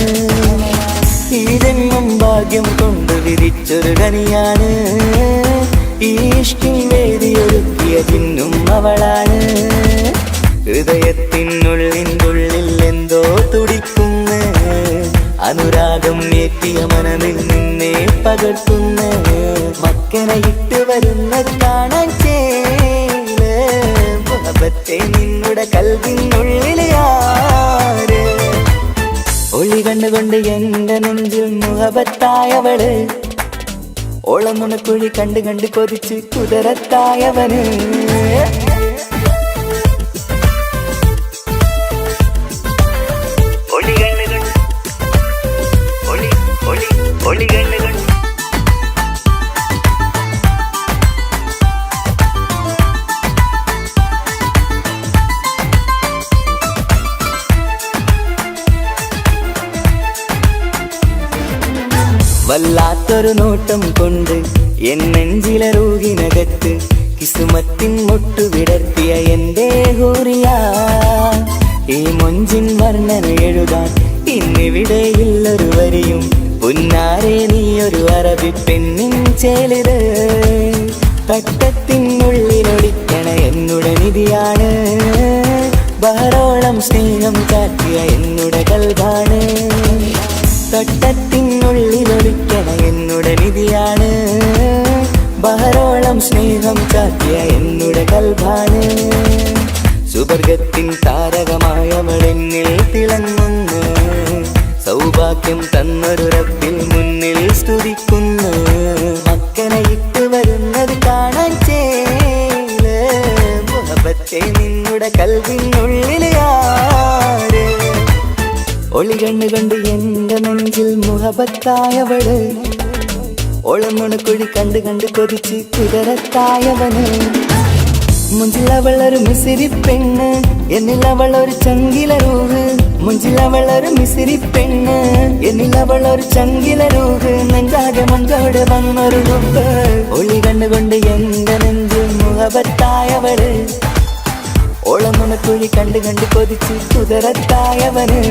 ഈ ജന്മം ഭാഗ്യം കൊണ്ട് വിധിച്ചൊരു കനിയാണ് ഈ ഇഷ്കിൻ വേദിയൊരുക്കിയ ചിന്നും അവളാണ് ഹൃദയത്തിനുള്ളിനുള്ളിൽ എന്തോ തുടിക്കുന്ന അനുരാഗം നേറ്റിയ മനമിൽ നിന്നെ പകർത്തുന്ന മക്കനയിട്ട് വരുന്ന കാണാൻ ചേല് മുഹബത്തെ നിന്നുടെ കൽവിനുള്ളിലെ ആര് ഒളി കണ്ടുകൊണ്ട് എന്റെ നെഞ്ചിൽ മുഹബത്തായവള് ഓളമുണക്കുഴി കണ്ട് കണ്ട് കൊതിച്ച് കുതിരത്തായവന് ഒളി കണ്ടുകൊണ്ട് ഒളി ഒളി ഒളി കണ്ടുകൊണ്ട് വല്ലാത്തൊരു നോട്ടം കൊണ്ട് എൻ നെഞ്ചിലെ റൂഹിനകത്ത് കിസുമത്തിൻ മുട്ടു വിടർത്തിയ എന്റെ ഹൂറിയ ഈ മൊഞ്ചിൻ വർണ്ണന എഴുതാൻ ഇന്നിവിടെയുള്ളൊരു വരിയും പുന്നാരെ നീയൊരു അറബി പെണ്ണിൻ ചേലിത് തട്ടത്തിനുള്ളിലൊളിക്കണ എന്നുടെ നിധിയാണ് ബഹറോളം സ്നേഹം കാട്ടിയ എന്നുടെ കൽബാണ് തട്ടത്തിനുള്ളിലൊളിക്കണ എന്നുടെ നിധിയാണ് ബഹറോളം സ്നേഹം കാട്ടിയ എന്നുടെ കൽബാണ് സുവർഗത്തിൻ താരകമായവളെന്നിൽ തിളങ്ങുന്നു സൗഭാഗ്യം തന്നൊരു റബ്ബിൽ മുന്നിൽ സ്തുതിക്കുന്നു മക്കനെ ഇട്ട് വരുന്നത് കാണാൻ ചേല് മുഹബത്തെ നിന്നുടെ കൽവിനുള്ളിൽ ആര് ഒളി കണ്ണു കണ്ട് എന്റെ നെഞ്ചിൽ മുഹബത്തായവള് ഒളമുണക്കുഴി കണ്ട് കണ്ട് കൊതിച്ച് കുതിരത്തായവന് മുഞ്ചിലവളൊരു മിസിരി പെണ്ണ് എന്നിലവളൊരു ചങ്കില രൂഹ് മുഞ്ചിലവളൊരു മിസിരി പെണ്ണ് എന്നിലവളൊരു ചങ്കില രൂഹ് നെഞ്ചാകെ മഞ്ചോട് വന്നൊരു രൂപ് ഒളി കണ്ടുകൊണ്ട് എന്റെ നെഞ്ചിൽ മുഹബത്തായവള് ഓളമുണക്കുഴി കണ്ട് കണ്ട് കൊതിച്ച് കുതിരത്തായവന്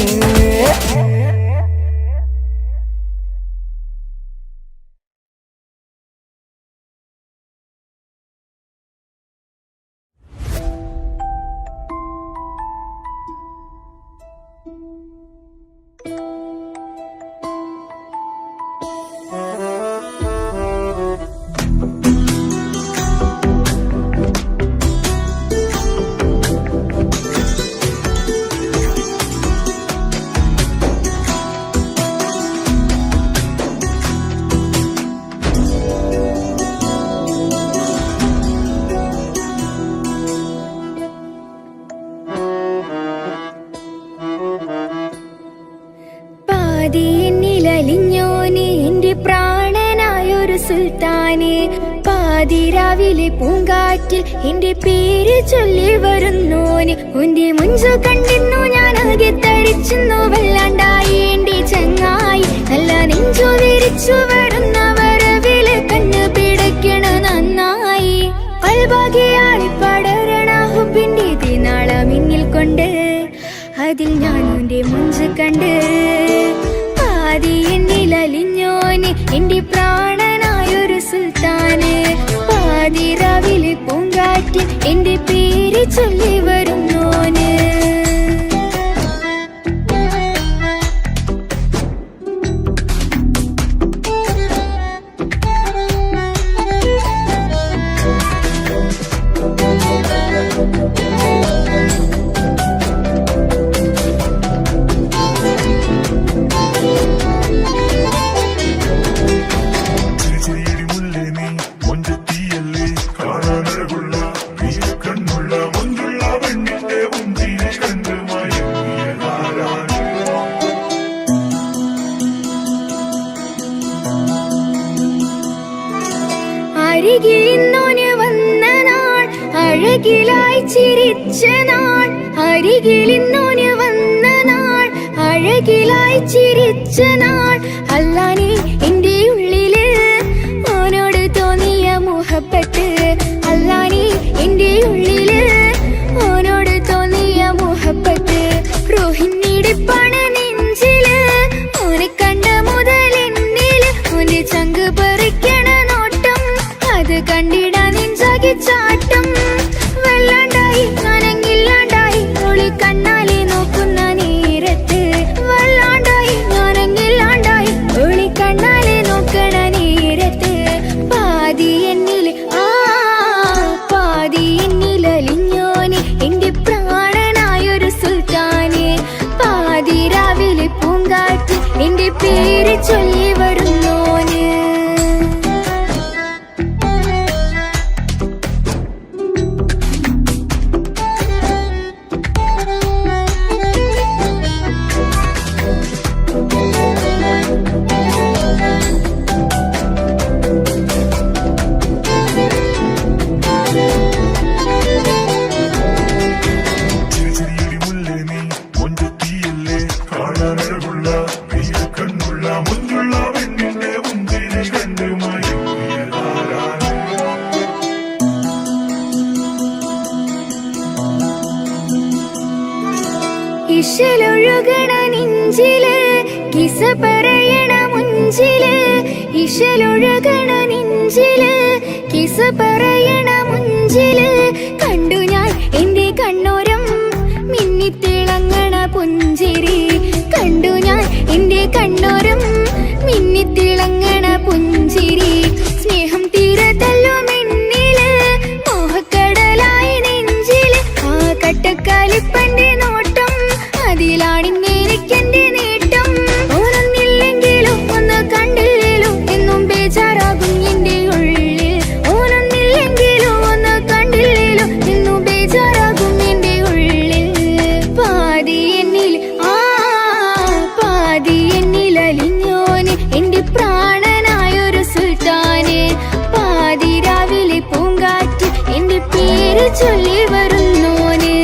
എന്നിലലിഞ്ഞോനെ എന്റെ പ്രാണനായൊരു സുൽത്താനെ പാതിരാവിലെ പൂങ്കാറ്റിൽ എന്റെ പേര് ചൊല്ലി വരുന്നോന് ഉന്റെ മുഞ്ചു കണ്ടിരുന്നു ഞാൻ ആകെ തരിച്ചു വല്ലാണ്ടായി എന്റെ ചങ്ങായി നല്ല നെഞ്ചു വിരിച്ചു വരുന്ന വരവില് കണ്ണു പിടയ്ക്കണ നന്നായി അൽഭാഗ്യയായി പടരണ ഹുബിന്റെ തിനാള മിന്നിൽ കൊണ്ട് അതിൽ ഞാൻ ഉന്റെ മുഞ്ചു കണ്ട് പാതി എന്നിലലിഞ്ഞോന് എന്റെ പ്രാണനായൊരു സുൽത്താന് പാതിരാവിലെ പൂങ്കാറ്റിൽ എന്റെ പേര് ചൊല്ലി വരുന്നോന് അരികിലിന്നോന് വന്ന നാൾ അഴകിലായി ചിരിച്ച നാൾ അരികിലിന്നോന് വന്ന നാൾ അഴകിലായി ചിരിച്ച നാൾ അല്ലാനെ എന്റെ ഉള്ളില് ഓനോട് തോന്നിയ മുഹബത്ത് അല്ലാനെ എന്റെ ഉള്ളില് ഓനോട് തോന്നിയ മുഹബത്ത് റോഹിണിടിപ്പാണ് നെഞ്ചില് ഓനെ കണ്ട മുതൽ എന്നില് ഓന്റെ ചങ്ക് പറിക്കണ അത് കണ്ടിട നെഞ്ചാകെ ചാട്ടം വല്ലാണ്ടായി ഞാനങ്ങില്ലാണ്ടായി ഒളി കണ്ണാലെ നോക്കുന്ന നേരത്ത് വല്ലാണ്ടായി ഞാനങ്ങില്ലാണ്ടായി ഒളി കണ്ണാലെ നോക്കണ നേരത്ത് പാതി എന്നിൽ പാതി എന്നിലലിഞ്ഞോന് എന്റെ പ്രാണനായൊരു സുൽത്താന് പാതിരാവിലെ പൂങ്കാറ്റ് എന്റെ പേര് ചൊല്ലി വരുന്നോന് ഇശലൊഴുകണ നെഞ്ചില് കിസ പറയണ മുന്നിൽ കൊഞ്ചില് ഇശലൊഴുകണ നെഞ്ചില് കിസ പറയണ മുഞ്ചില് കണ്ടു ഞാൻ എന്റെ കണ്ണോരം മിന്നിത്തിളങ്ങണ പുഞ്ചിരി കണ്ടു ഞാൻ എന്റെ കണ്ണോരം മിന്നിത്തിളങ്ങണ പുഞ്ചിരി സ്നേഹം തീരതല്ലോ മെന്നില് മോഹക്കടലായി നെഞ്ചില് ആ കട്ടക്കാലിപ്പന്റെ നോട്ടം അതിലാണിന്നെനിക്കെന്റെ നേട്ടം ഓനൊന്നില്ലെങ്കിലും ഒന്ന് കണ്ടില്ലേലും എന്നും ബേജാറാകും എന്റെ ഉള്ളിൽ ഓനൊന്നില്ലെങ്കിലും ഒന്ന് കണ്ടില്ലേലും എന്നും ബേജാറാകും എന്റെ ഉള്ളിൽ പാതി എന്നിൽ പാതി എന്നിൽ അലിഞ്ഞോന് എന്റെ പ്രാണനായൊരു സുൽത്താന് പാതി രാവിലെ പൂങ്കാറ്റ് എന്റെ പേര് ചൊല്ലി വരുന്നോന്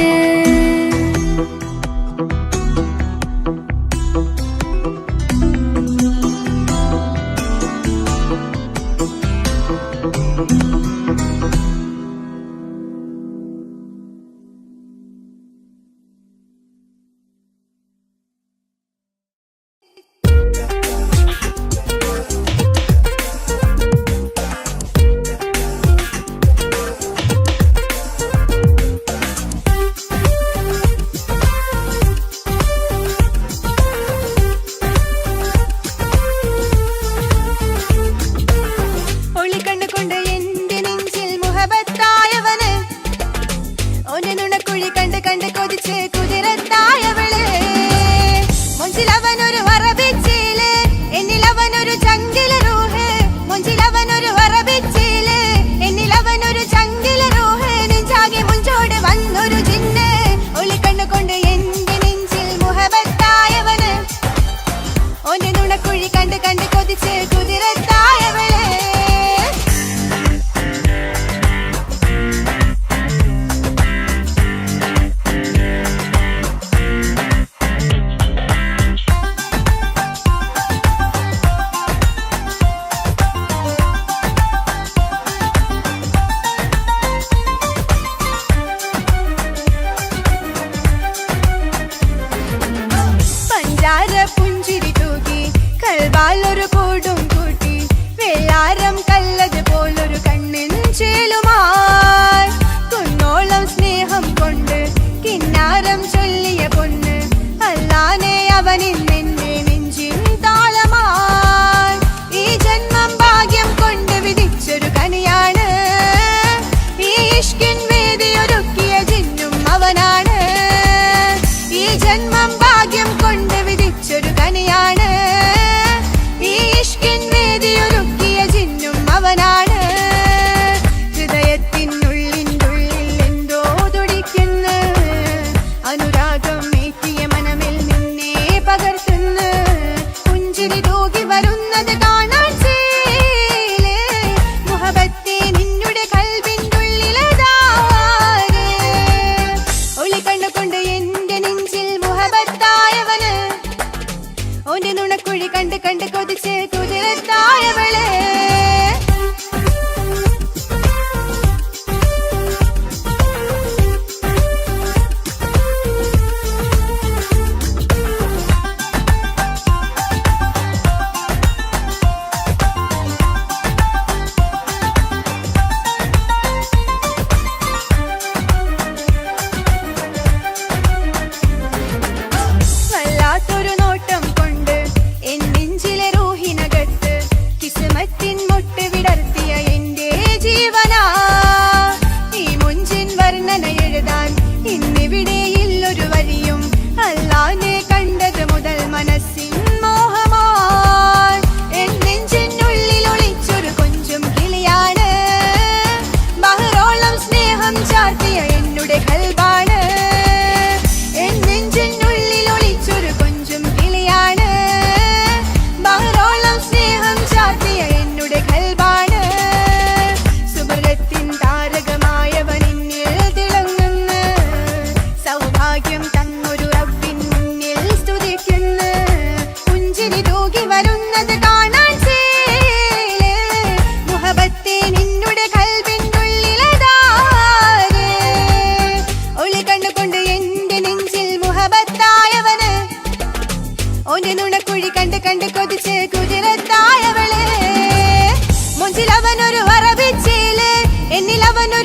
ഖൽബാണ്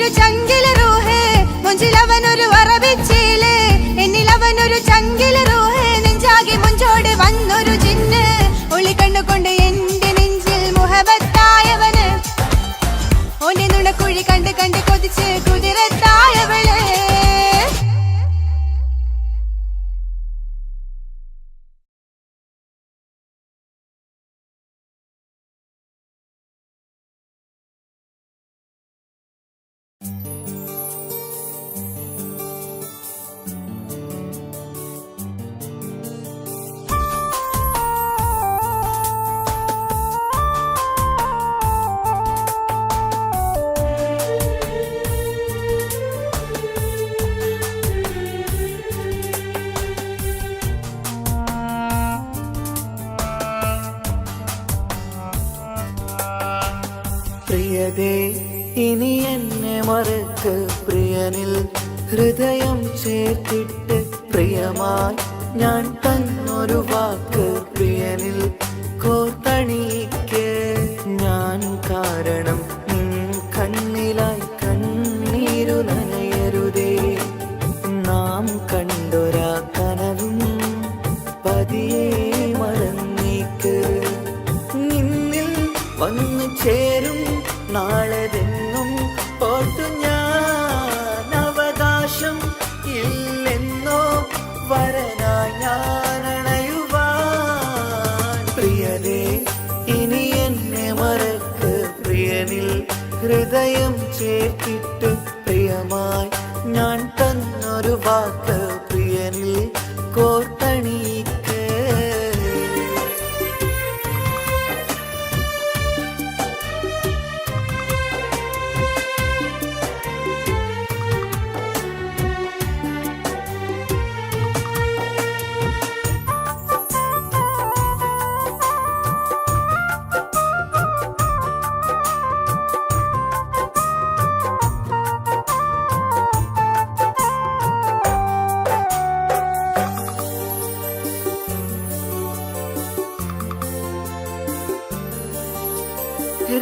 എന്നിലവനൊരു ചങ്കില റൂഹ് മുഞ്ചിലവനൊരു അറബിച്ചേല് എന്നിലവനൊരു ചങ്കില റൂഹ് നെഞ്ചാകെ മുഞ്ചോട് വന്നൊരു ജിന്ന് ഒളി കണ്ണുകൊണ്ട് എന്റെ നെഞ്ചിൽ മുഹബത്തായവന് ഓന്റെ നുണക്കുഴി കണ്ട് കണ്ട് കൊതിച്ച് കുതിരത്തായവള് പ്രിയതേ ഇനി എന്നെ മറക്ക് പ്രിയനിൽ ഹൃദയം ചേർത്തിട്ട് പ്രിയമായി ഞാൻ തന്നൊരു വാക്ക് പ്രിയനിൽ കോർത്തണിക്ക് ഞാൻ കാരണം നിൻ കണ്ണിലായി കണ്ണീരു നനയരുതേ നാം കണ്ടൊരാ കനവും പതിയെ മറന്നേക്ക് നിന്നിൽ വന്നു ചേരും നാളെതെന്നും ഓർത്തു ഞാൻ അവകാശം ഇല്ലെന്നോ വരനായി ഞാൻ അണയുവാൻ പ്രിയതേ ഇനി എന്നെ മറക്ക് പ്രിയനിൽ ഹൃദയം ചേർത്തിട്ട് പ്രിയമായി ഞാൻ തന്നൊരു വാക്ക് പ്രിയനിൽ കോർത്തണിക്ക്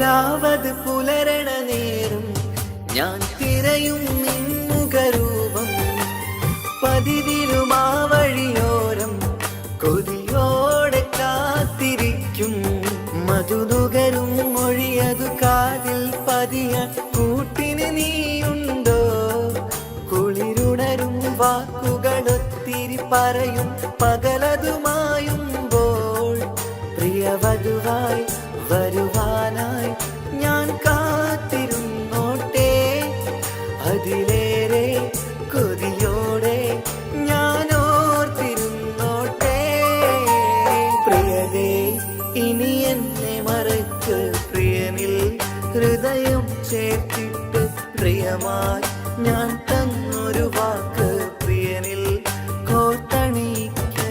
രാവത് പുലരണ നേരം ഞാൻ തിരയും നിൻമുഖരൂപം പതിവിലും ആ വഴിയോരം കൊതിയോടെ കാത്തിരിക്കും മധുനുകരും മൊഴിയതു കാതിൽ പതിയാൻ കൂട്ടിന് നീയുണ്ടോ കുളിരുണരും വാക്കുകളൊത്തിരി പറയും പകലതുമായുമ്പോൾ പ്രിയവധുവായി വരുവാനായി ഞാൻ കാത്തിരുന്നോട്ടെ അതിലേറെ കൊതിയോടെ ഞാൻ ഓർത്തിരുന്നോട്ടെ പ്രിയതേ ഇനി എന്നെ മറക്ക് പ്രിയനിൽ ഹൃദയം ചേർത്തിട്ട് പ്രിയമായി ഞാൻ തന്നൊരു വാക്ക് പ്രിയനിൽ കോർത്തണിക്ക്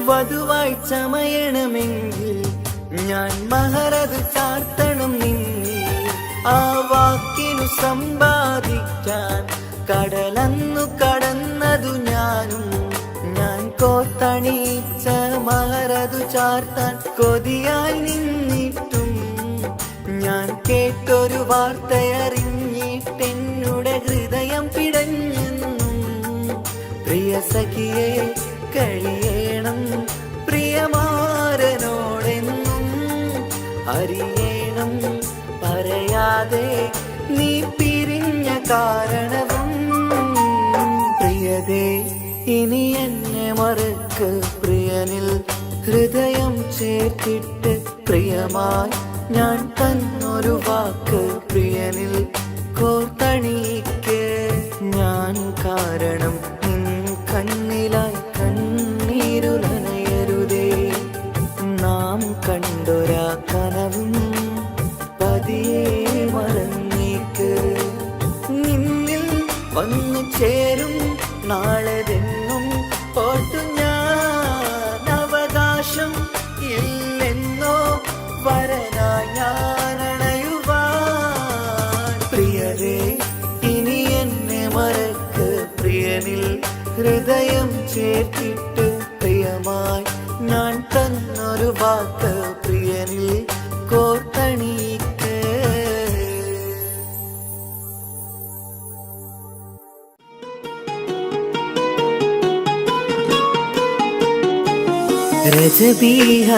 വധുവായി ചമയണമെങ്കിൽ ഞാൻ മഹറത് ചാർത്തണം നിന്നിൽ ആ വാക്കിനു സമ്പാദിക്കാൻ കടലന്നു കടന്നതു ഞാനും ഞാൻ കോത്തണിച്ച മഹറതു ചാർത്താൻ കൊതിയായി നിന്നിട്ടും ഞാൻ കേട്ടൊരു വാർത്തയറിഞ്ഞിട്ടെന്നുടെ ഹൃദയം പിടഞ്ഞെന്നും പ്രിയ സഖിയെ കഴിയണം പ്രിയമാരനോടെന്നും അറിയണം പറയാതെ നീ പിരിഞ്ഞ കാരണവും പ്രിയതേ ഇനി എന്നെ മറക്ക് പ്രിയനിൽ ഹൃദയം ചേർത്തിട്ട് പ്രിയമായി ഞാൻ തന്നൊരു വാക്ക് പ്രിയനിൽ കോർത്തണിക്ക് ഞാൻ കാരണം നിൻ കണ്ണിലായി കണ്ണീരു നനയരുതേ നാം കണ്ടൊരാ കനവും ചേർത്തിട്ട് പ്രിയമായി ഞാൻ തന്നൊരു വാക്ക് പ്രിയനിൽ കോർത്തണിക്ക്.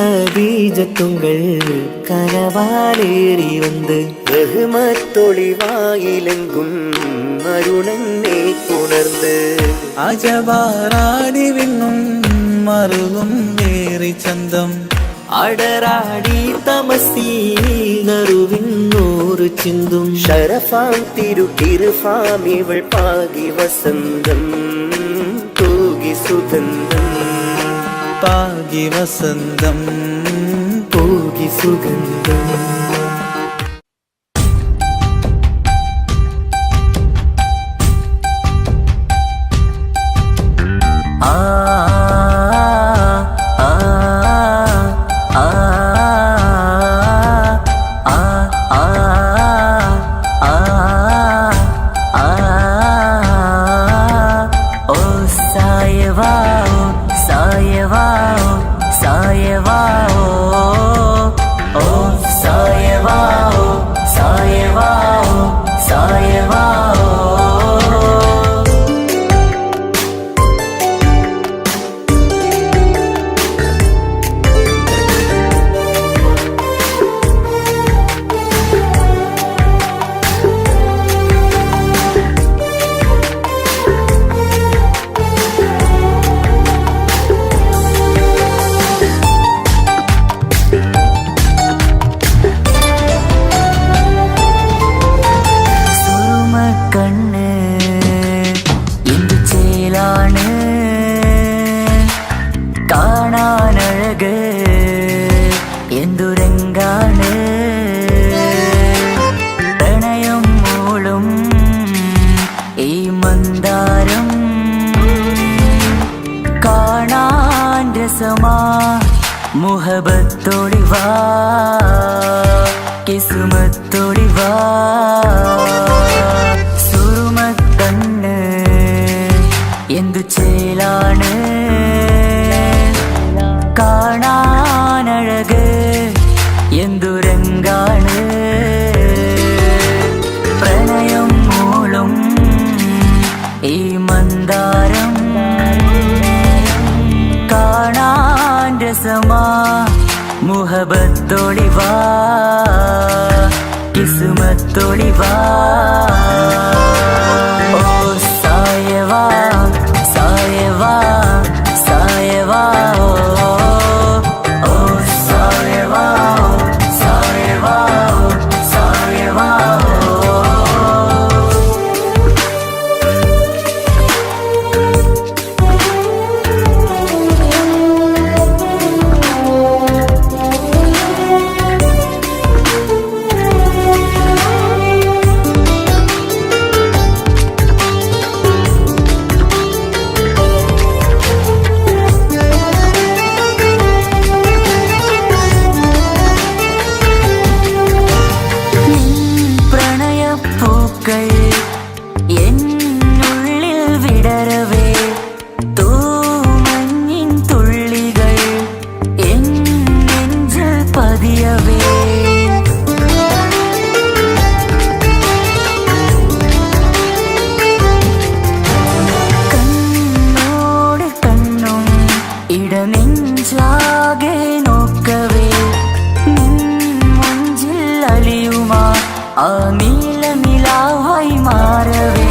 ரஜபீஜத்துங்கள் கனவாலேறி வந்து ரஹ்மத்தொளிவாயிலெங்கும் அருணன்னே உணர்ந்து അജവാറാടി വിണ്ണും മറുകും വേറി ചന്തം അടരാടി തമസീനറുവിന്നൂറ് ചിന്തും ഷറഫാം തിരുകിരുഫാം ഇവൾ പാകി വസന്തം തൂകി സുഗന്ധം പാകി വസന്തം പോകി സുഗന്ധം. മുഹബത്തോടിവാ കിസ്മത്തോടിവാ സുറുമക്കണ്ണ് എന്തു ചേലാണ് കാണാനഴക് എന്തുരങ്കാണ് പ്രണയം മൂളും ഈ മന്ദാരം കാണാൻ രസമാ മുഹബത്തോടിവാ കിസ്മത്തോടിവാ ഓ സായവാ സായവാ സായവാ ഓ സായവാ സായവാ സായവാ എന്നുള്ളിൽ വിടരവേ തൂമഞ്ഞിൻ തുള്ളികൾ എൻ നെഞ്ചിൽ പതിയവേ കണ്ണോട് കണ്ണും ഇടനെഞ്ചാകെ നോക്കവേ നിൻ മുഞ്ചിൽ അലിയുമാ ആ നീലനിലാവായി മാറവേ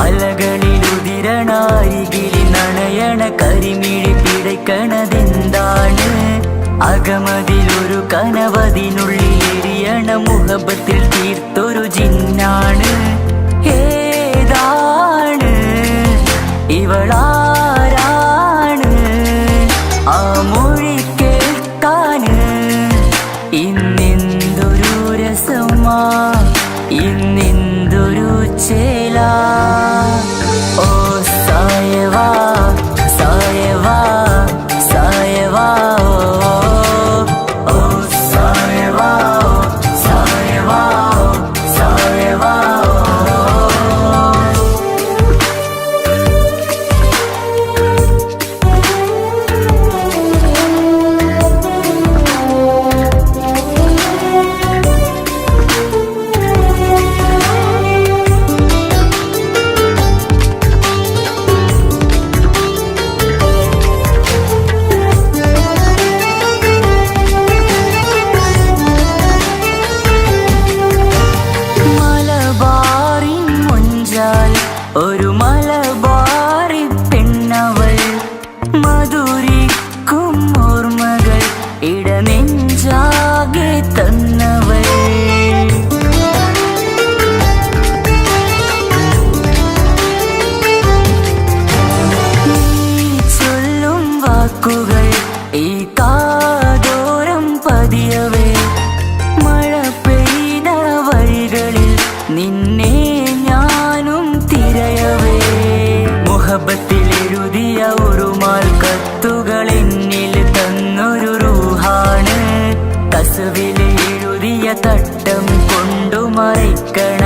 അലകളിലുതിരണാരികിലി നണയണ കരിമിഴി പിടയ്ക്കണതെന്താണ് അകമതിലൊരു കനവതിനുള്ളിൽ എരിയണ മുഹബത്തിൽ തീർത്തൊരു ജിന്നാണ് ഏതാണ് ഇവളാരാണ് ആ മൊഴി കേൾക്കാന് ഇന്നെന്തൊരു രസമാ ഇന്നെന്തൊരു ചേലാ ഓ സായവാ സായവാ സായവാ ഓ സായവാ സായവാ സായവാ തട്ടം കൊണ്ടു മറിക്കണ